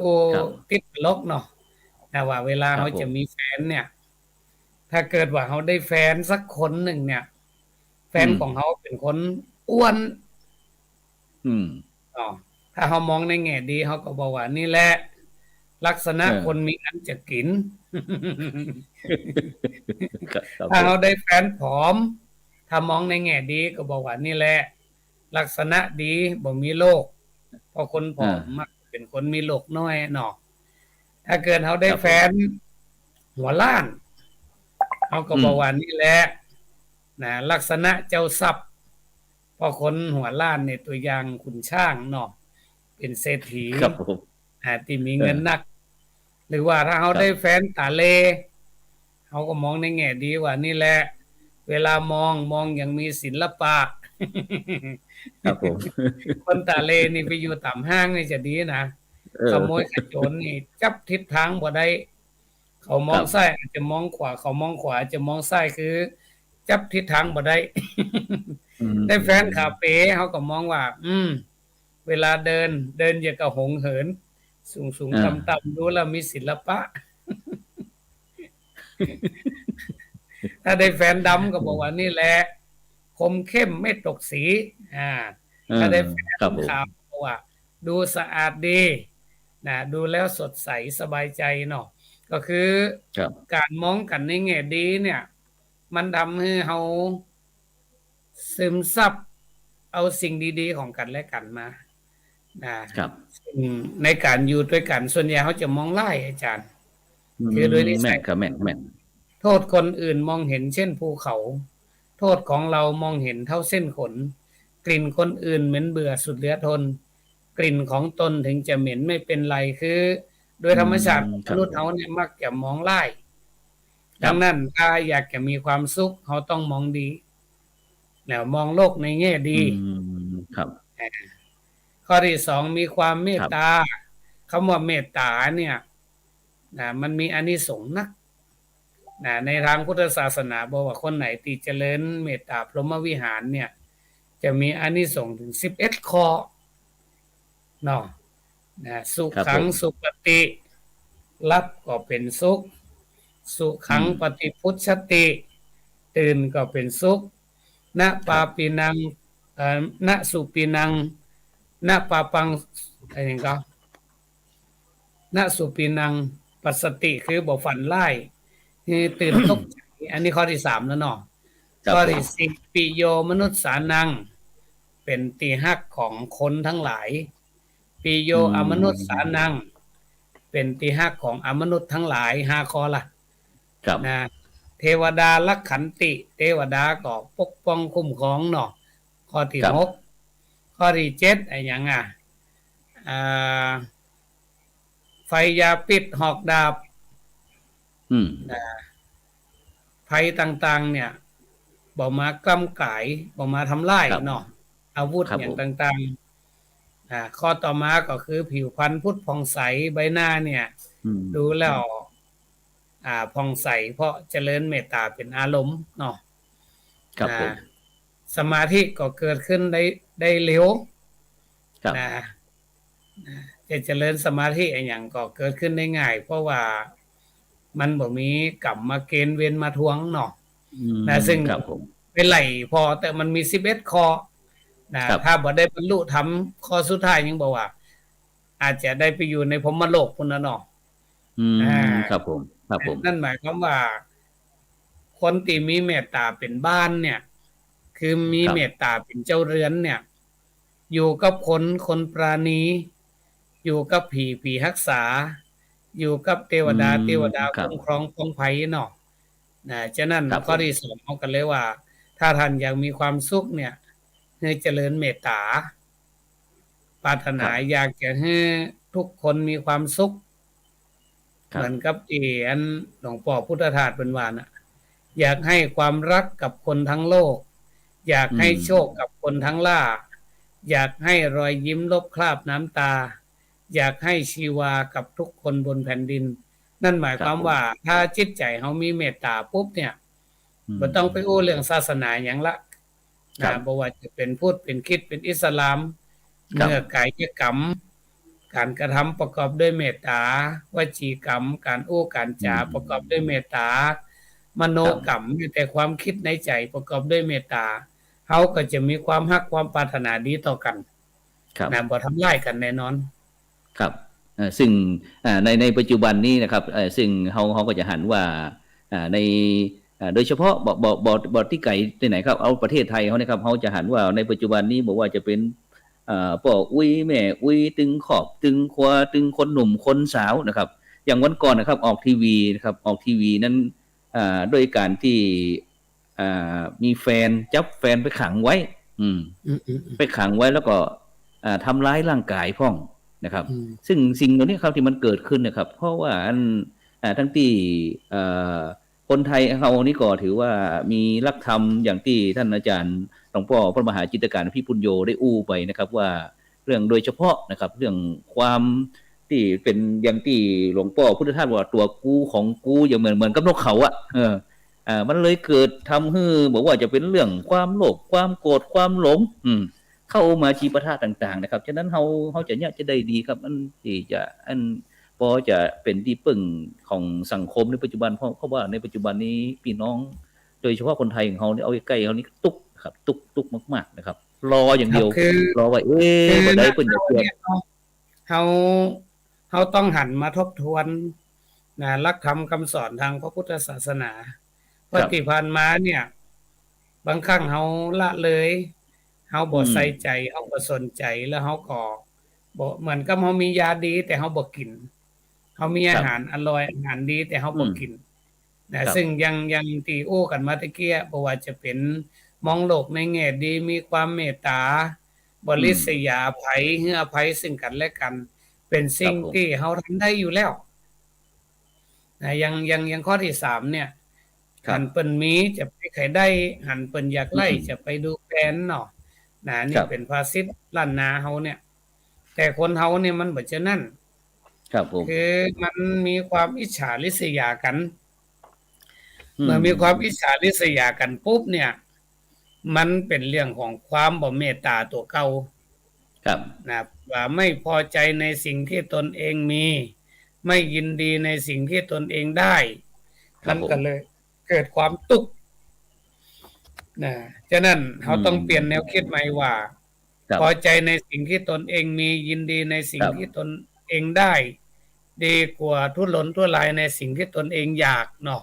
ติดตลกเนาะแต่ว่าเวลาเฮาจะมีแฟนเนี่ยถ้าเกิดว่าเฮาได้แฟนสักคนหนึ่งเนี่ยแฟนของเฮาเป็นคนอ้วนถ้าเฮามองในแง่ดีเฮาก็บอกว่านี่แหละลักษณะคนมีอันจะกินถ้าเฮาได้แฟนผอมถ้ามองในแง่ดีก็บอกว่านี่แหละลักษณะดีบ่มีโรคเพราะคนผอมมักเป็นคนมีโรคน้อยเนาะถ้าเกิดเฮาได้แฟนหัวล้านเฮาก็บอกว่านี่แหละนะลักษณะเจ้าทรัพย์เพราะคนหัวล้านเนี่ยตัวอย่างขุนช้างเนาะเป็นเศรษฐีครับผมที่มีเงินนักหรือว่าถ้าเฮาได้แฟนตาเลเฮาก็มองในแง่ดีว่านี่แหละเวลามองอย่างมีศิลปะครับผมคนตาเลนี่ไปอยู่ต่ำห้างนี่จะดีนะขโมยขโจรนี่จับทิศทางบ่ได้เขามองซ้ายอาจจะมองขวาเขามองขวาอาจจะมองซ้ายคือจับทิศทางบ่ได้ ได้แฟนขาเป๋เขาก็มองว่า เวลาเดินอย่างกับหงเหิน สูงต่ำดูแล้วมีศิลปะ ถ้าได้แฟนดำก็บอกว่านี่แหละคมเข้มไม่ตกสีถ้าได้แฟนขาวบอกว่าดูสะอาดดีนะดูแล้วสดใสสบายใจเนาะก็คือการมองกันในแง่ดีเนี่ย มันทำให้เราซึมซับเอาสิ่งดีๆของกันและกันมานะครับในการอยู่ด้วยกันส่วนใหญ่เขาจะมองไล่อาจารย์คือโดยนิสัยแม่นโทษคนอื่นมองเห็นเช่นภูเขาโทษของเรามองเห็นเท่าเส้นขนกลิ่นคนอื่นเหม็นเบื่อสุดเหลือทนกลิ่นของตนถึงจะเหม็นไม่เป็นไรคือโดยธรรมชาติมนุษย์เขาเนี่ยมักจะมองไล่ดังนั้นถ้าอยากจะมีความสุขเขาต้องมองดีแล้วมองโลกในแง่ดีครับข้อที่สองมีความเมตตาคำว่าเมตตาเนี่ยมันมีอานิสงส์นักในทางพุทธศาสนาบอกว่าคนไหนที่เจริญเมตตาพรหมวิหารเนี่ยจะมีอานิสงส์ถึง11ข้อเนาะสุขังสุปฏิรับก็เป็นสุขสุขังปฏิพุชชติตื่นก็เป็นสุขณปาปินังณสุปินังณปาปังอะไรอย่างเงี้ยณสุปินังปัสสติคือบ่ฝันไล่ตื่นตกใจอันนี้ข้อที่3แล้วเนาะข้อที่4ปิโยมนุษย์สานังเป็นที่ฮักของคนทั้งหลายปิโยอมนุษย์สานังเป็นที่ฮักของอมนุษย์ทั้งหลาย5ข้อล่ะนะเทวดาลักขันติเทวดาก็ปกป้องคุ้มครองเนาะข้อที่6ข้อที่7ไอ้หยังไฟยาพิษหอกดาบภัยต่างๆเนี่ยบ่มากล้ำก่ายบ่มาทำลายเนาะอาวุธอย่างต่างๆข้อต่อมาก็คือผิวพรรณพุทธผ่องใสใบหน้าเนี่ยดูแล้วผ่องใสเพราะเจริญเมตตาเป็นอารมณ์เนาะสมาธิก็เกิดขึ้นได้เร็วจะเจริญสมาธิอย่างก็เกิดขึ้นได้ง่ายเพราะว่ามันบ่มีกรรมมาเกณฑ์เวรมาทวงเนาะซึ่งเป็นไหลพอแต่มันมี11ข้อถ้าบ่ได้บรรลุธรรมข้อสุดท้ายยังบอกว่าอาจจะได้ไปอยู่ในพรหมโลกพุ่นน่ะเนาะครับผมนั่นหมายความว่าคนที่มีเมตตาเป็นบ้านเนี่ยคือมีเมตตาเป็นเจ้าเรือนเนี่ยอยู่กับคนปราณีอยู่กับผีรักษาอยู่กับเทวดาคุ้มครองป้องภัยเนาะฉะนั้นข้อที่2เอากันเลยว่าถ้าท่านอยากมีความสุขเนี่ยให้เจริญเมตตาปรารถนาอยากจะให้ทุกคนมีความสุขเหมือนกับอันหลวงพ่อพุทธทาสเป็นว่าน่ะอยากให้ความรักกับคนทั้งโลกอยากให้โชคกับคนทั้งล่าอยากให้รอยยิ้มลบคราบน้ำตาอยากให้ชีวากับทุกคนบนแผ่นดินนั่นหมายความว่าถ้าจิตใจเฮามีเมตตาปุ๊บเนี่ยบ่ต้องไปอู้เรื่องศาสนาหยังละบ่ว่าจะเป็นพุทธเป็นคริสต์เป็นอิสลามเมื่อกายกรรมการกระทำประกอบด้วยเมตตาวจีกรรมการอู้การจาประกอบด้วยเมตตามโนกรรมมีแต่ความคิดในใจประกอบด้วยเมตตาเฮาก็จะมีความรักความปรารถนาดีต่อกันบ่ทำร้ายกันแน่นอนครับซึ่งในปัจจุบันนี้นะครับซึ่งเขาก็จะหันว่าในโดยเฉพาะบอดที่ไกลที่ไหนครับเอาประเทศไทยเขานะครับเขาจะหันว่าในปัจจุบันนี้บอกว่าจะเป็นพวกอุ้ยแม่อุ้ยตึงขอบตึงขวาตึงคนหนุ่มคนสาวนะครับอย่างวันก่อนนะครับออกทีวีนะครับออกทีวีนั้นโดยการที่มีแฟนจับแฟนไปขังไว้ไปขังไว้แล้วก็ทำร้ายร่างกายพ่องนะครับซึ่งสิ่งเหล่านี้ครับที่มันเกิดขึ้นนะครับเพราะว่าทั้งที่คนไทยเรานี่ก็ถือว่ามีหลักธรรมอย่างที่ท่านอาจารย์หลวงพ่อพระมหาจิตรการพิพุญโญได้อู้ไปนะครับว่าเรื่องโดยเฉพาะนะครับเรื่องความที่เป็นอย่างที่หลวงพ่อพุทธทาสว่าตัวกูของกูอย่างเหมือนกับนกเขา มันเลยเกิดทำให้บอกว่าจะเป็นเรื่องความโลภความโกรธความหลงเข้ามาชีปะทะต่างๆนะครับฉะนั้นเขาจะเนี่ยจะได้ดีครับอันที่จะพอจะเป็นที่พึ่งของสังคมในปัจจุบันเพราะว่าในปัจจุบันนี้พี่น้องโดยเฉพาะคนไทยของเขาเนี่ยเอาใกล้เขานี่ตุกครับตุกมากๆนะครับรออย่างเดียวรอไว้บ่ได้เพิ่นจะเกิดเขาต้องหันมาทบทวนนะหลักธรรมคำสอนทางพระพุทธศาสนาเพราะที่ผ่านมาเนี่ยบางครั้งเขาละเลยเขาบ่ใส่ใจเขาบ่สนใจแล้วเขาก็บ่เหมือนกับเขามียาดีแต่เขาบ่กินเขามีอาหารอร่อยอาหารดีแต่เขาบ่กินนะซึ่งยังที่โอ้กันมาตะเกียบ่ว่าจะเป็นมองโลกในแง่ดีมีความเมตตาบริษยาอภัยให้อภัยซึ่งกันและกันเป็นสิ่งที่เฮาทำได้อยู่แล้วนะยังข้อที่3เนี่ยหันเปิ้นมีจะไปไขได้หันเปิ้นอยากไล่จะไปดูแฟนเนาะนะนี่เป็นภาษิตล้านนาเฮาเนี่ยแต่คนเฮาเนี่ยมันบ่จะนั่นครับผมคือมันมีความอิจฉาริษยากันเมื่อมีความอิจฉาริษยากันปุ๊บเนี่ยมันเป็นเรื่องของความบ่เมตตาตัวเก่าครับนะว่าไม่พอใจในสิ่งที่ตนเองมีไม่ยินดีในสิ่งที่ตนเองได้มันก็เลยเกิดความตุกข์นะฉะนั้นเขาต้องเปลี่ยนแนวคิดใหม่ว่าพอใจในสิ่งที่ตนเองมียินดีในสิ่งที่ตนเองได้ดีกว่าทุรนทุรายในสิ่งที่ตนเองอยากเนาะ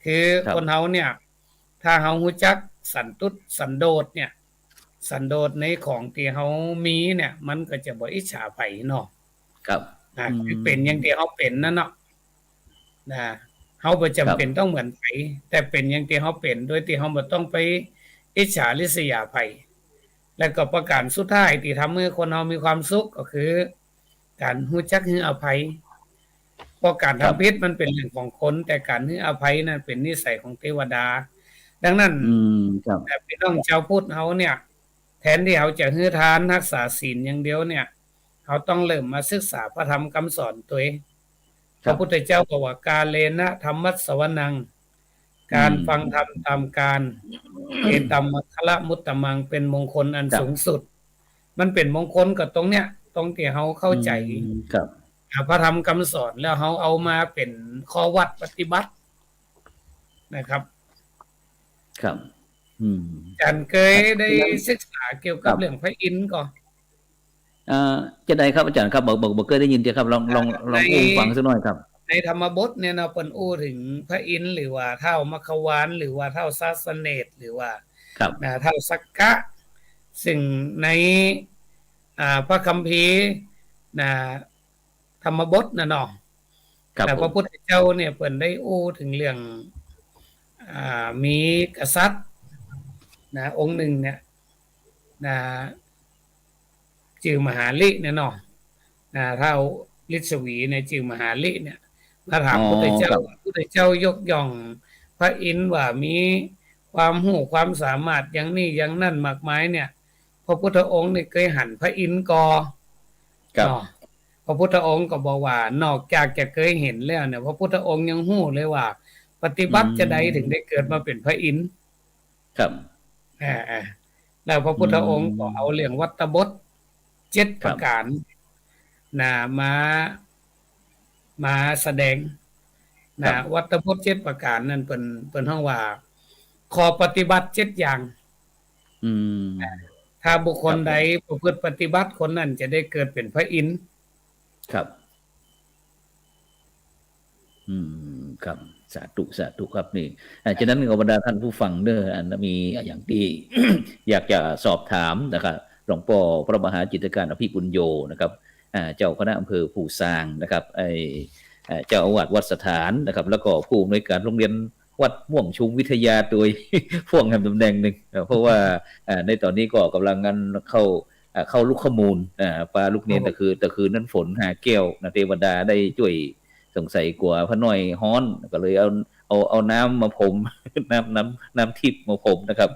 คือคนเฮาเนี่ยถ้าเฮารู้จักสันตุสันโดษเนี่ยสันโดษในของที่เฮามีเนี่ยมันก็จะบ่อิจฉาไผเนาะครับคือเป็นอย่างที่เฮาเป็นนั่นเนาะนะเฮาบ่จำเป็นต้องเหมือนไผแต่เป็นอย่างที่เฮาเป็นโดยที่เฮาบ่ต้องไปอิจฉาริษยาไผแล้วก็ประการสุดท้ายที่ทำให้คนเฮามีความสุขก็คือการรู้จักให้อภัยเพราะการทำผิดมันเป็นเรื่องของคนแต่การให้อภัยนั้นเป็นนิสัยของเทวดาดังนั้นแต่พี่น้องชาวพุทธเฮาเนี่ยแทนที่เขาจะฮื้อทานรักษาศีลอย่างเดียวเนี่ยเขาต้องเริ่มมาศึกษาพระธรรมคำสอนตัวเองพระพุทธเจ้าบอกว่ากาเลนะธรรมัสสวนังการฟังธรรมตามการเอตัมมัคคะมุตตมังเป็นมงคลอันสูงสุดมันเป็นมงคลกับตรงเนี้ยตรงที่เฮาเข้าใจพระธรรมคำสอนแล้วเฮาเอามาเป็นข้อวัดปฏิบัตินะครับครับอาจารย์เคยได้ศึกษาเกี่ยวกับเรื่องพระอินทร์ก่อนจะได้ครับอาจารย์ครับบอกเคยได้ยินจ้ะครับลองอู้ฟังสักหน่อยครับในธรรมบทเนี่ยเนาะเปิ้นอู้ถึงพระอินทร์หรือว่าเท้ามัคควานหรือว่าเท้าสาสเนตหรือว่าเท้าสักกะซึ่งในพระคัมภีร์ธรรมบทน่ะเนาะแต่พระพุทธเจ้าเนี่ยเปิ้นได้อู้ถึงเรื่องมีกษัตริย์องค์หนึ่งเนี่ยชื่อมหาลิเนี่ยเนาะเท่าฤทธิ์สวีในชื่อมหาลิเนี่ยมาถามพระพุทธเจ้ายกย่องพระอินทร์ว่ามีความรู้ความสามารถอย่างนี้อย่างนั่นมากมายเนี่ยพระพุทธองค์นี่เคยหันพระอินทร์ก่อพระพุทธองค์ก็บอกว่านอกจากจะเคยเห็นแล้วเนี่ยพระพุทธองค์ยังรู้เลยว่าปฏิบัติจะใดถึงได้เกิดมาเป็นพระอินทร์ครับแล้วพระพุทธองค์ก็เอาเรื่องวัตตบท7ประการมาแสดงวัตตบท7ประการนั้นเปิ้นฮ้องว่าข้อปฏิบัติ7อย่างถ้าบุคคลใดประพฤติปฏิบัติคนนั้นจะได้เกิดเป็นพระอินทร์ครับครับสาธุครับนี่ฉะนั้นบรรดาท่านผู้ฟังเด้อมีอย่างที่ อยากจะสอบถามนะครับหลวงพ่อพระมหาจิตรการอภิปุญโญนะครับเจ้าคณะอำเภอภูซางนะครับเจ้าอาวาสวัดสถานนะครับแล้วก็ผู้อำนวยการโรงเรียนวัดม่วงชุมวิทยาโดยพ่วงแห่งตำแหน่งหนึ่งเพราะว่าในตอนนี้ก็กำลังงานเข้าลูกขมูลปลาลูกเนนแต่คือนั้นฝนหาแก้วเทวดาได้ช่วยสงสัยกว่าพระน้อยฮ้อนก็เลยเอาน้ำมาพรมน้ำทิพย์มาพรมนะครับ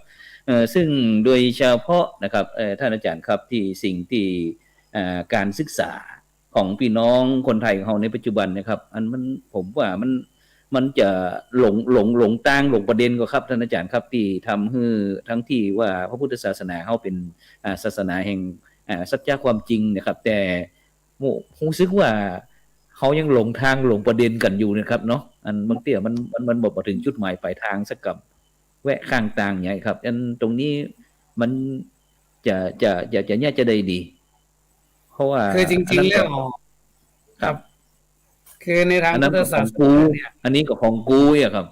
ซึ่งโดยเฉพาะนะครับท่านอาจารย์ครับที่สิ่งที่การศึกษาของพี่น้องคนไทยของเราในปัจจุบันนะครับมันผมว่า มันจะหลงตั้งหลงประเด็นก็ครับท่านอาจารย์ครับที่ทำให้ทั้งที่ว่าพระพุทธศาสนาเขาเป็นศาสนาแห่งสัจจะความจริงนะครับแต่รู้สึกว่าเขายังหลงทางหลงประเด็นกันอยู่นะครับเนาะอันบางเตี่ยมันบอกมาถึงจุดหมายปลายทางสักกับแวะข้างต่างอย่างครับอันตรงนี้มันจะเนี่ยจะได้ดีเพราะว่าคือจริงๆแล้วครับคือในทางพุทธศาสนาเนี่ยอันนี้ก็ของกูอ่ะครับ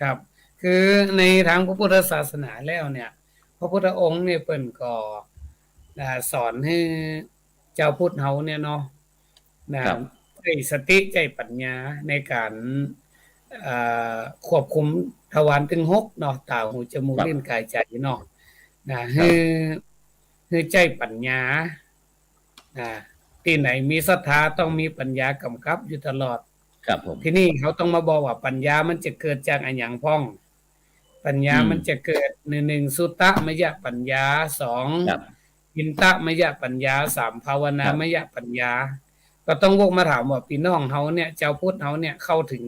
ครับคือในทางพระพุทธศาสนาแล้วเนี่ยพระพุทธองค์เนี่ยเปิ่นก็สอนให้เจ้าพุทธเฮาเนี่ยเนาะใจสติใจปัญญาในการควบคุมทวารทั้ง6เนาะตาหูจมูกลิ้นกายใจเนาะคือใจปัญญาที่ไหนมีศรัทธาต้องมีปัญญากำกับอยู่ตลอดครับผมที่นี่เขาต้องมาบอกว่าปัญญามันจะเกิดจากอันหยังพ้องปัญญามันจะเกิด1สุตตะมยปัญญา2อินตะมยปัญญา3ภาวนามยปัญญาก็ต้องวกมาถามว่าพี่น้องเฮาเนี่ยเจ้าพุทธเฮาเนี่ยเข้าถึง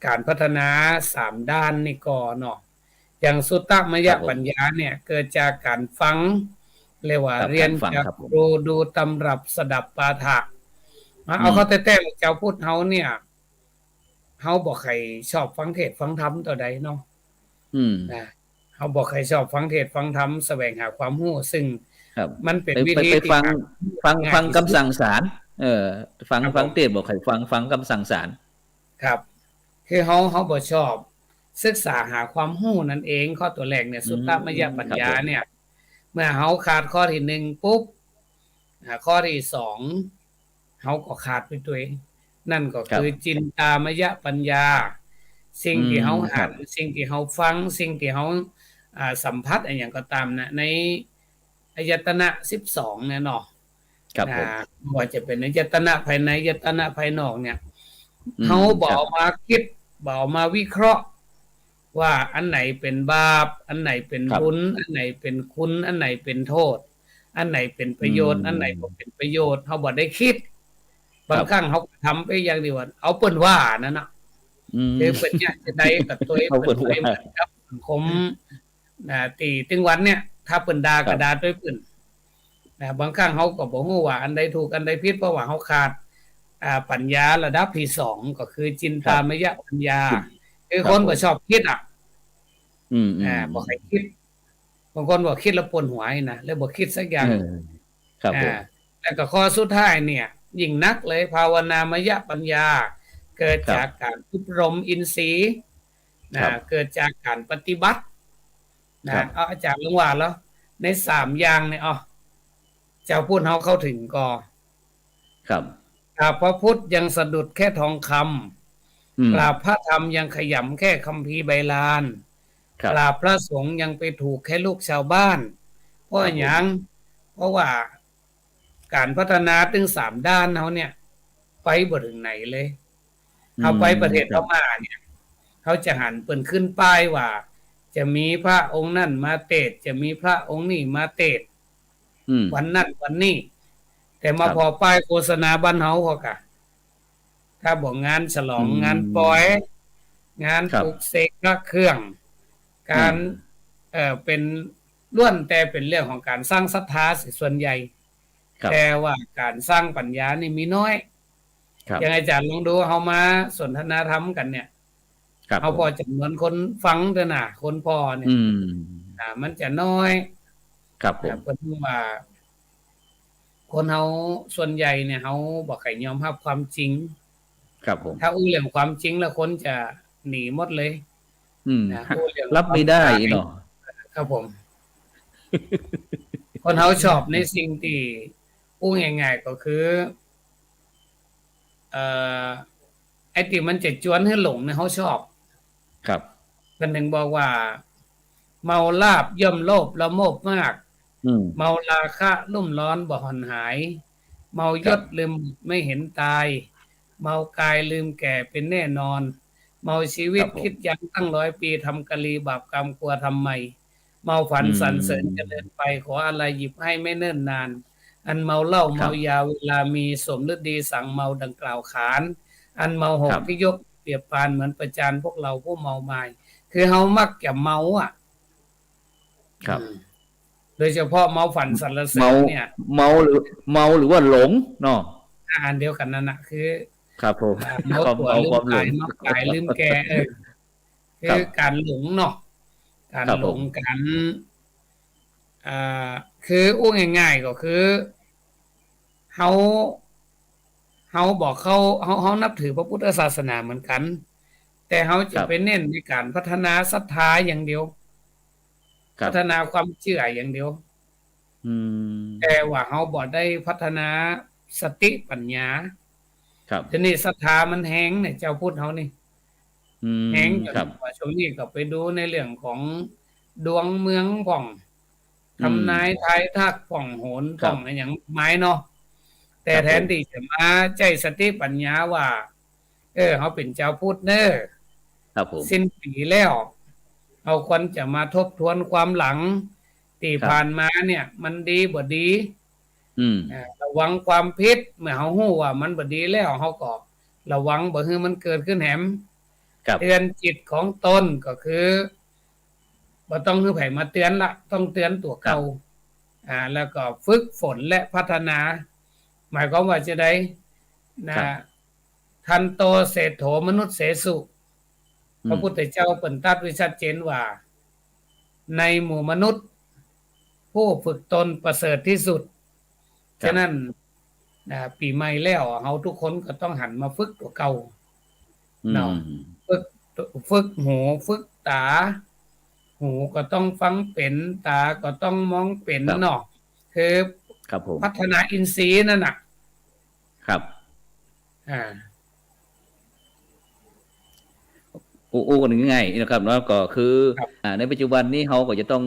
การพัฒนา3ด้านนี่ก่อนเนาะอย่างสุตตะมยปัญญาเนี่ยเกิดจากการฟังเรียกว่าเรียนจากดูตำรับสดับปาฐะเอาเข้าแต่เจ้าพุทธเฮาเนี่ยเฮาบ่ใครชอบฟังเทศน์ฟังธรรมต่อใดเนาะเฮาบ่ใครชอบฟังเทศน์ฟังธรรมแสวงหาความรู้ซึ่งมันเป็นวิธีที่ฟังคำสั่งศาลฟังเทศน์บ่ใครฟังคำสั่งศาลครับคือเฮาบ่ชอบศึกษาหาความรู้นั่นเองข้อตัวแรกเนี่ยสุตตมยปัญญาเนี่ยเมื่อเฮาขาดข้อที่1ปุ๊บข้อที่2เฮาก็ขาดไปด้วยนั่นก็คือจินตามยปัญญาสิ่งที่เฮาอ่านสิ่งที่เฮาฟังสิ่งที่เฮาสัมผัสอะไรอย่างก็ตามนะในอายตนะ12เนี่ยเนาะครับผมว่าจะเป็นอายตนะภายในอายตนะภายนอกเนี่ยเฮาบ่เอามาคิดบ่เอามาวิเคราะห์ว่าอันไหนเป็นบาปอันไหนเป็นบุญอันไหนเป็นคุณอันไหนเป็นโทษอันไหนเป็นประโยชน์อันไหนบ่เป็นประโยชน์เฮาบ่ได้คิดบางครั้งเฮาทำไปอย่างเดียวเอาเปิ้นว่านั่นน่ะคือเปิ้นอยากจะได้กับตัวเองเปิ้นไปเหมือนกับสังคมตีถึงวันเนี่ยถ้าเปิ้นด่าก็ด่าด้วยเปิ้นบางครั้งเฮาก็บ่ฮู้ว่าอันใดถูกอันใดผิดเพราะว่าเฮาขาดปัญญาระดับที่2ก็คือจินตามยปัญญาคือคนก็ชอบคิดบ่ให้คิดบางคนบอกคิดแล้วปวดหัวนะแล้วบ่คิดสักอย่างครับผมแล้วก็ข้อสุดท้ายเนี่ยยิ่งนักเลยภาวนามยปัญญาเกิดจากการอบรมอินทรีย์เกิดจากการปฏิบัติเอาอาจารย์ลงว่าแล้วใน3อย่างเนี่ยเจ้าพุทธเฮาเข้าถึงก็ครับพระพุทธยังสะดุดแค่ทองคำกราบพระธรรมยังขยำแค่คัมภีร์ใบลานกราบพระสงฆ์ยังไปถูกแค่ลูกชาวบ้านเพราะอย่างเพราะว่าการพัฒนาถึง3ด้านเฮาเนี่ยไปบ่ถึงไหนเลยเฮาไปประเทศพม่าเนี่ยเขาจะหันเปิ้นขึ้นป้ายว่าจะมีพระองค์นั่นมาเทศจะมีพระองค์นี้มาเทศวันนั้นวันนี้แต่มาพอป้ายโฆษณาบ้านเฮาเขาก็ถ้าบอกงานฉลองงานปล่อยงานปลุกเสกพระเครื่องการเป็นล้วนแต่เป็นเรื่องของการสร้างศรัทธาส่วนใหญ่แต่ว่าการสร้างปัญญานี่มีน้อยอย่างอาจารย์ลองดูเฮามาสนทนาธรรมกันเนี่ยเฮาพอจำนวนคนฟังเด้อน่ะคนพอเนี่ยมันจะน้อยครับผมเพิ่นว่าคนเฮาส่วนใหญ่เนี่ยเฮาบ่ค่อยยอมรับความจริงครับผมถ้าอู้เรื่องความจริงแล้วคนจะหนีหมดเลยรับไม่ได้เนาะครับผมคนเฮาชอบในสิ่งที่อู้ง่ายๆก็คือไอ้ที่มันจะจวนให้หลงเนี่ยเฮาชอบครับเพิ่นถึงบอกว่าเมาลาภย่อมโลภละโมบมากเมาราคะลุ่มร้อนบ่หอนหายเมายศลืมไม่เห็นตายเมากายลืมแก่เป็นแน่นอนเมาชีวิตคิดยังตั้ง100 ปีทำกะลีบาปกรรมกลัวทำไมเมาฝันสรรเสริญเจริญไปขออะไรหยิบให้ไม่เนิ่นนานอันเมาเหล้าเมายาเวลามีสมฤทธิ์ดีสั่งเมาดังกล่าวขานอันเมาหกที่ยก เปรียบปานเหมือนประจานพวกเราผู้เมาไม้คือเฮามักจะเมาอ่ะ ครับ โดยเฉพาะเมาฝันสรรเสริ เมา ญเนี่ย เมาหรือว่าหลงเนาะ อันเดียวกันนั่นน่ะคือ ครับผม เมา ความ ตัว เมา ลื ความ ม หล กาย ง เมากายลืมแก่คื ครับ อการหลงเนาะการ ครับ หล ผ ง ม การคืออู้ง่ายๆก็คือเฮาบอกเขานับถือพระพุทธศาสนาเหมือนกัน แต่เฮาจะไปเน้นในการพัฒนาศรัทธาอย่างเดียว ครับ พัฒนาความเชื่ออย่างเดียว อืม แต่ว่าเฮาบ่ได้พัฒนาสติปัญญา ครับ ทีนี้ศรัทธามันแห้งเนี่ยเจ้าพุทธเฮานี่ อืม แห้งจ ครับ นว่าช่วงนี้ก็ไปดูในเรื่องของดวงเมืองผ่องทำนายทายทักผ่องโหน ครั ผ่ บ องอะไรอย่างไม้เนาะแต่ ครับผม แทนที่จะมาใจสติปัญญาว่าเฮาเป็นเจ้าพุทธเด้อ ครับผม สิ้นปีแล้วเอาควรจะมาทบทวนความหลังที่ ครับ ผ่านมาเนี่ย มันดีบ่ดี อืม ระวังความผิดเมื่อเฮาฮู้ว่ามันบ่ดีแล้วเฮาก็ระวังบ่ให้มันเกิดขึ้นแหม ครับ เตือนจิตของตนก็คือบ่ต้องให้ไผมาเตือนละต้องเตือนตัวเก่าแล้วก็ฝึกฝนและพัฒนา หมายความว่าจะได้นะครับ ทันโตเศรษโธมนุษย์เสสุ พระพุทธเจ้าเปิ่นตรัสไว้ชัดเจนว่า ในหมู่มนุษย์ ผู้ฝึกตนประเสริฐที่สุด ครับ ฉะนั้นปีใหม่แล้วเฮาทุกคนก็ต้องหันมาฝึกตัวเก่า อื เนาะ ม ฝึกหูฝึกตา หูก็ต้องฟังเป็นตาก็ต้องมองเป็น ครับ เนาะคือ ครับผม พัฒนาอินทรีย์นั่นน่ะ ครับ อ่า อู้กันง่ายๆนะครับเนาะก็คือ ครับ ในปัจจุบันนี้เขาก็จะต้อง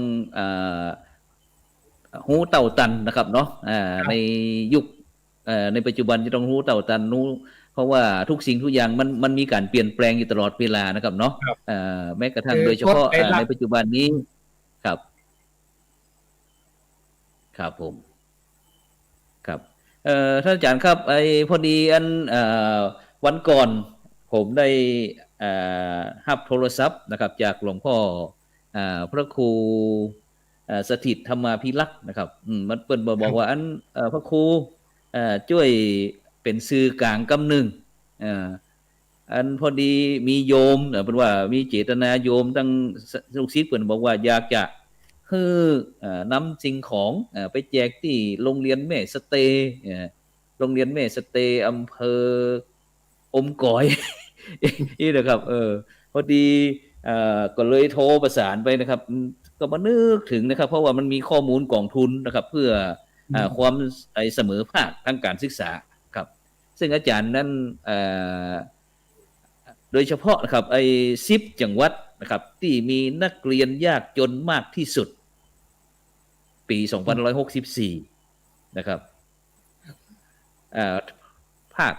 หูเต่าตันนะครับเนาะในยุคในปัจจุบันจะต้องหูเต่าตันรู้เพราะว่าทุกสิ่งทุกอย่างมันมีการเปลี่ยนแปลงอยู่ตลอดเวลานะครับเนาะ ครับ แม้กระทั่ง คือ โดยเฉพาะ กฎหลัก ในปัจจุบันนี้ครับ ครับผม ครับท่านอาจารย์ครับพอดีวันก่อนผมได้รับโทรศัพท์นะครับ จากหลวงพ่อพระครูสถิตธรรมาภิรักษ์นะครับมันเปิ้นบอกว่าพระครูช่วยเป็นสื่อกลางกำหนึ่งพอดีมีโยมเป็นว่ามีเจตนาโยมตั้งลูกศิษย์เปิ้นบอกว่าอยากจะคือนำสิ่งของไปแจกที่โรงเรียนแม่สเตย์โรงเรียนแม่สเตย์อำเภออมก๋อย นี่นะครับพอดีก็เลยโทรประสานไปนะครับ ก็มานึกถึงนะครับ เพราะว่ามันมีข้อมูลกองทุนนะครับ เพื่อความเสมอภาคทางการศึกษาครับ ซึ่งอาจารย์นั้นโดยเฉพาะนะครับ10 จังหวัดนะครับ ที่มีนักเรียนยากจนมากที่สุด ปี2564นะครับภาค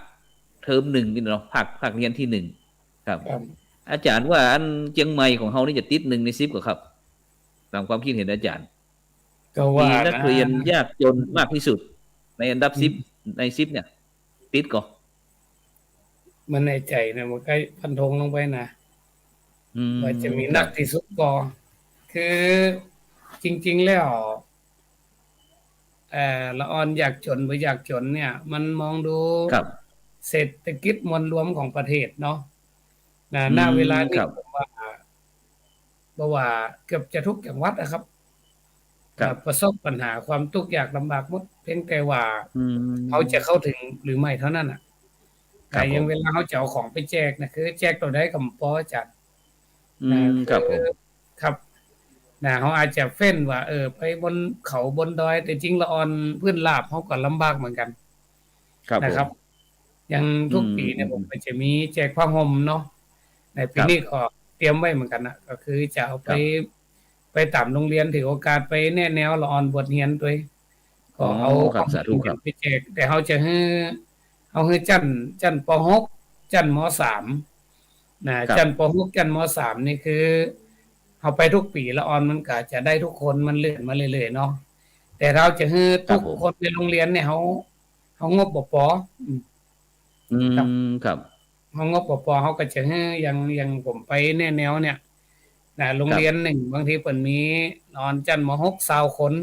เทอม1นี่เนาะภาคเรียนที่1ครับ ครับ อาจารย์ว่าอันเชียงใหม่ของเฮานี่จะติด1 ใน 10กว่าครับตามความคิดเห็นอาจารย์ ก็ว่า มี นะ นักเรียนยากจนมากที่สุด ในอันดับ10ใน10เนี่ย ติดก่อ มันในใจนะมันใกล้พันธงลงไปนะ ว่าจะมี ค นั รั ก บ ที่สุดก็คือจริง ๆ แล้วละออนอยากจนบ่อยากจนเนี่ย มันมองดู ครับ เศรษฐกิจมวลรวมของประเทศเนาะณเวลานี้ ครับ ผมว่าเกือบจะทุกจังหวัดนะครับ ครับ ประสบปัญหาความทุกข์ยากลำบากหมดเพียงแต่ว่า อืม เขาจะเข้าถึงหรือไม่เท่านั้นน่ะ ครับ แต่อยัง ผม เวลาเขาจะเอาของไปแจกนะคือแจกตัวใดก็บ่พอจัด ครับผม ครับเขาอาจจะเฟ้นว่าไปบนเขาบนดอย แต่จริงละออนพื้นราบเขาก็ลำบากเหมือนกัน ครับ นะครับ อย่างทุกปีเนี่ยผมก็จะมีแจกผ้าห่มเนาะในปีนี้ก็เตรียมไว้เหมือนกันนะก็คือจะเอาไปตามโรงเรียนถือโอกาสไปแนะแนวละออนบทเรียนด้วยก็เอา ครับสาธุครับ ไปแจกแต่เขาจะให้จันป .6 จันม .3 จันป .6 จันม .3 นี่คือเอาไปทุกปีละออนมันก็จะได้ทุกคนมันเลื่อนมาเรื่อยๆเนาะแต่เราจะให้ทุกคนในโรงเรียนเนี่ยเขางบบ่พอ ครับ งบปปเขาก็จะให้ยังผมไปแนวเนี่ยนะโรงเรียนหนึ่งบางทีเปิ่นมีนอนจันทร์ม.6 20 คน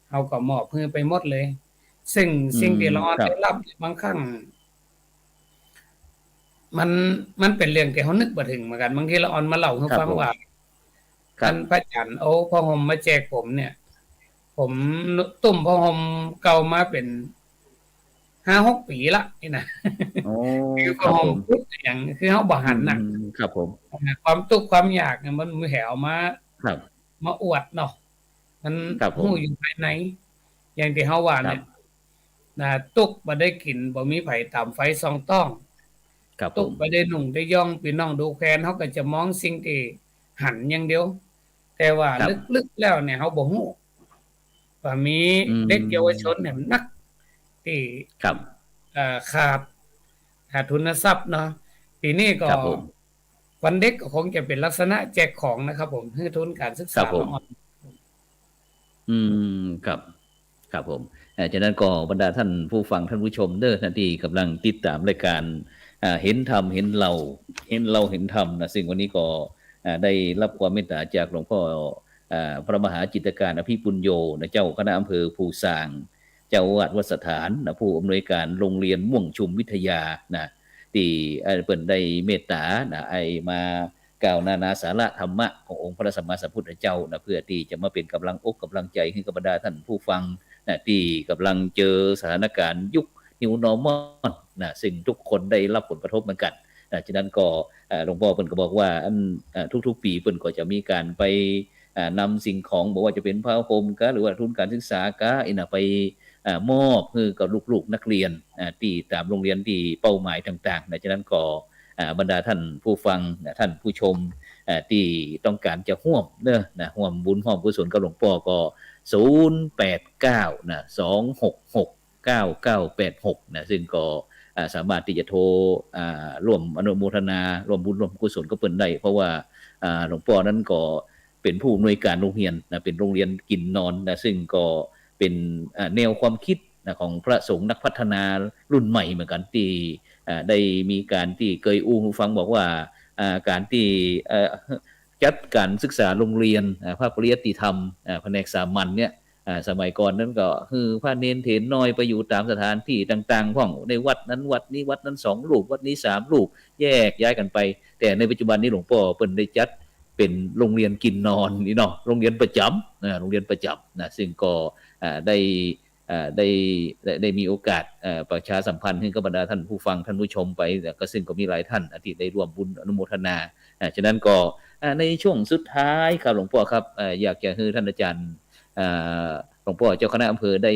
เขาก็มอบให้ไปหมดเลย ซึ่งสิ่งที่เราได้รับบางครั้งมันเป็นเรื่องที่เขานึกบ่ถึงเหมือนกันบางทีเราออนมาเล่าให้ฟังว่าท่านพระอาจารย์เอาผ้าห่มมาแจกผมเนี่ย ผมตุ่มผ้าห่มเก่ามาเป็น 5-6 ปีละนี่นะคือผ้าห่มพุทธอย่างคือเฮาบ่หันน่ะครับผมความทุกข์ความยากเนี่ยมันมือแหวมาอวดเนาะมันฮู้อยู่ภายในอย่างที่เฮาว่าเนี่ยนะตุกบ่ได้กินบ่มีไผตามไฟส่องต้องตุกบ่ได้นุ่งได้ย่องพี่น้องดูแคลนเฮาก็จะมองสิ่งที่หันอย่างเดียวแต่ว่าลึกๆแล้วเนี่ยเฮาบ่ฮู้ว่ามีเด็กเยาวชนเนี่ยนักที่ขาดทุนทรัพย์เนาะปีนี้ก็วันเด็กก็คงจะเป็นลักษณะแจกของนะครับผมเพื่อทุนการศึกษาครับผมฉะนั้นก็บรรดาท่านผู้ฟังท่านผู้ชมเด้อท่านที่กำลังติดตามรายการเห็นธรรมเห็นเราเห็นธรรมนะซึ่งวันนี้ก็ได้รับความเมตตาจากหลวงพ่อพระมหาจิตรการอภิปุญโญนะเจ้าคณะอำเภอภูซางเจ้าอาวาสวัดสถานนะผู้อำนวยการโรงเรียนม่วงชุมวิทยานะที่เปิ่นได้เมตตานะมากล่าวนานาสาระธรรมะขององค์พระสัมมาสัมพุทธเจ้านะเพื่อที่จะมาเป็นกำลังอกกำลังใจให้กับบรรดาท่านผู้ฟังนะที่กำลังเจอสถานการณ์ยุค New Normal นะซึ่งทุกคนได้รับผลกระทบเหมือนกันนะฉะนั้นก็หลวงพ่อเปิ่นก็บอกว่าทุกๆปีเปิ่นก็จะมีการไปนำสิ่งของบอกว่าจะเป็นผ้าห่มก็หรือว่าทุนการศึกษาก็ไปมอบให้กับลูกๆนักเรียนที่ตามโรงเรียนที่เป้าหมายต่างๆนะฉะนั้นก็บรรดาท่านผู้ฟังท่านผู้ชมที่ต้องการจะร่วมเด้อนะร่วมบุญร่วมกุศลกับหลวงพ่อก็089นะ2669986นะซึ่งก็สามารถที่จะโทรร่วมอนุโมทนาร่วมบุญร่วมกุศลก็เปิ้นได้เพราะว่าหลวงพ่อนั้นก็เป็นผู้อำนวยการโรงเรียนนะเป็นโรงเรียนกินนอนนะซึ่งก็เป็นแนวความคิดนะของพระสงฆ์นักพัฒนารุ่นใหม่เหมือนกันที่ได้มีการที่เคยฟังบอกว่าการที่จัดการศึกษาโรงเรียนภาคปริยัติธรรมแผนกสามัญเนี่ยสมัยก่อนนั้นก็คือพระเนนเถรน้อยไปอยู่ตามสถานที่ต่างๆพ่องในวัดนั้นวัดนี้วัดนั้น2รูปวัดนี้3รูปแยกย้ายกันไปแต่ในปัจจุบันนี้หลวงพ่อเปิ้นได้จัดเป็นโรงเรียนกินนอนนี่เนาะโรงเรียนประจำโรงเรียนประจำนะซึ่งก็ได้มีโอกาสประชาสัมพันธ์ให้กับบรรดาท่านผู้ฟังท่านผู้ชมไปก็ซึ่งก็มีหลายท่านที่ได้ร่วมบุญอนุโมทนาฉะนั้นก็ในช่วงสุดท้ายครับหลวงพ่อครับอยากจะให้ท่านอาจารย์หลวงพ่อเจ้าคณะอำเภอได้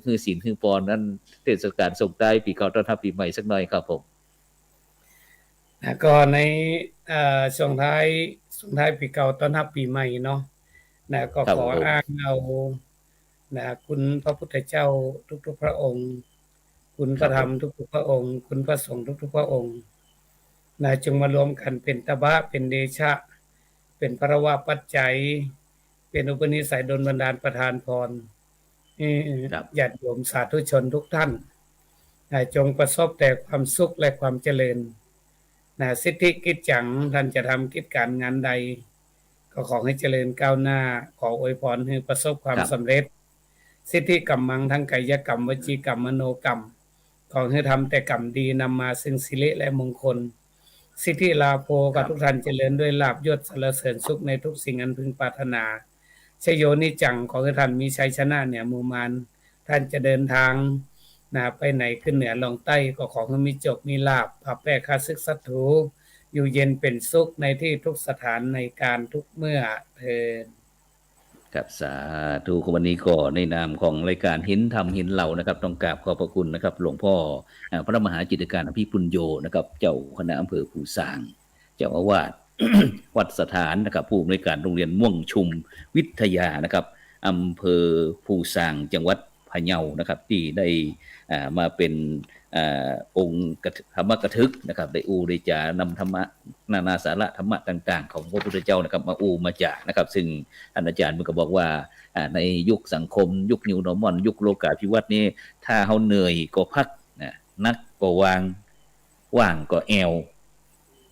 คือศีลคือปอนนั้นเทศกาลส่งท้ายปีเก่าต้อนรับปีใหม่สักหน่อยครับผมก็ในช่วงท้ายปีเก่าต้อนรับปีใหม่เนาะนะก็ขออ้างเอานะคุณพระพุทธเจ้าทุกๆพระองค์คุณพระธรรมทุกๆพระองค์คุณพระสงฆ์ทุกๆพระองค์นะจงมารวมกันเป็นตบะเป็นเดชะเป็นพระวะปัจจัยเป็นอุปนิสัยดลบันดาลประทานพรญาติโยมสาธุชนทุกท่านจงประสบแต่ความสุขและความเจริญนะสิทธิกิจจังท่านจะทำกิจการงานใดก็ขอให้เจริญก้าวหน้าขออวยพรให้ประสบความสำเร็จสิทธิกรรมังทั้งกายกรรมวจีกรรมมโนกรรมขอให้ทำแต่กรรมดีนำมาซึ่งสิริและมงคลสิทธิลาภกับทุกท่านเจริญด้วยลาภยศสรรเสริญสุขในทุกสิ่งอันพึงปรารถนาชโยนิจังขอให้ท่านมีชัยชนะเหนือหมู่มารท่านจะเดินทางไปไหนขึ้นเหนือลงใต้ก็ขอให้มีโชคมีลาภพาแป้ข้าศึกศัตรูอยู่เย็นเป็นสุขในที่ทุกสถานในการทุกเมื่อเทินครับสาธุวันนี้ก็ในนามของรายการเห็นธรรมเห็นเรานะครับต้องกราบขอบพระคุณนะครับหลวงพ่อพระมหาจิตรการอภิปุญโญนะครับเจ้าคณะอำเภอภูซางเจ้าอาวาส วัดสถานนะครับผู้อำนวยการโรงเรียนม่วงชุมวิทยานะครับอำเภอภูซางจังหวัดพะเยานะครับที่ได้มาเป็นองค์ธรรมกถึกนะครับได้ได้จานำธรรมะนานาสาระธรรมะต่างๆของพระพุทธเจ้านะครับมามาจากนะครับซึ่งท่านอาจารย์มันก็บอกว่าในยุคสังคมยุคนิวนอร์มอลยุคโลกาภิวัตน์นี้ถ้าเฮาเหนื่อยก็พักนักก็ว่างก็แอว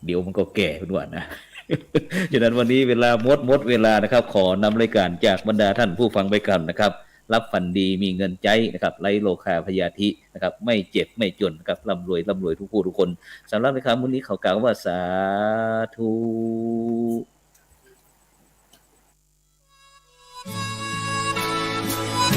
เดี๋ยวมันก็แก่ขึ้นว่านะ ฉะนั้นวันนี้เวลาหมดเวลานะครับ ขอนำรายการจากบรรดาท่านผู้ฟังไปกันนะครับ รับฝันดีมีเงินใจนะครับไร้โลคาพยาธินะครับ ไม่เจ็บไม่จนนะครับร่ำรวยทุกผู้ทุกคนสำหรับในครั้งวันนี้เขากล่าวว่าสาธุ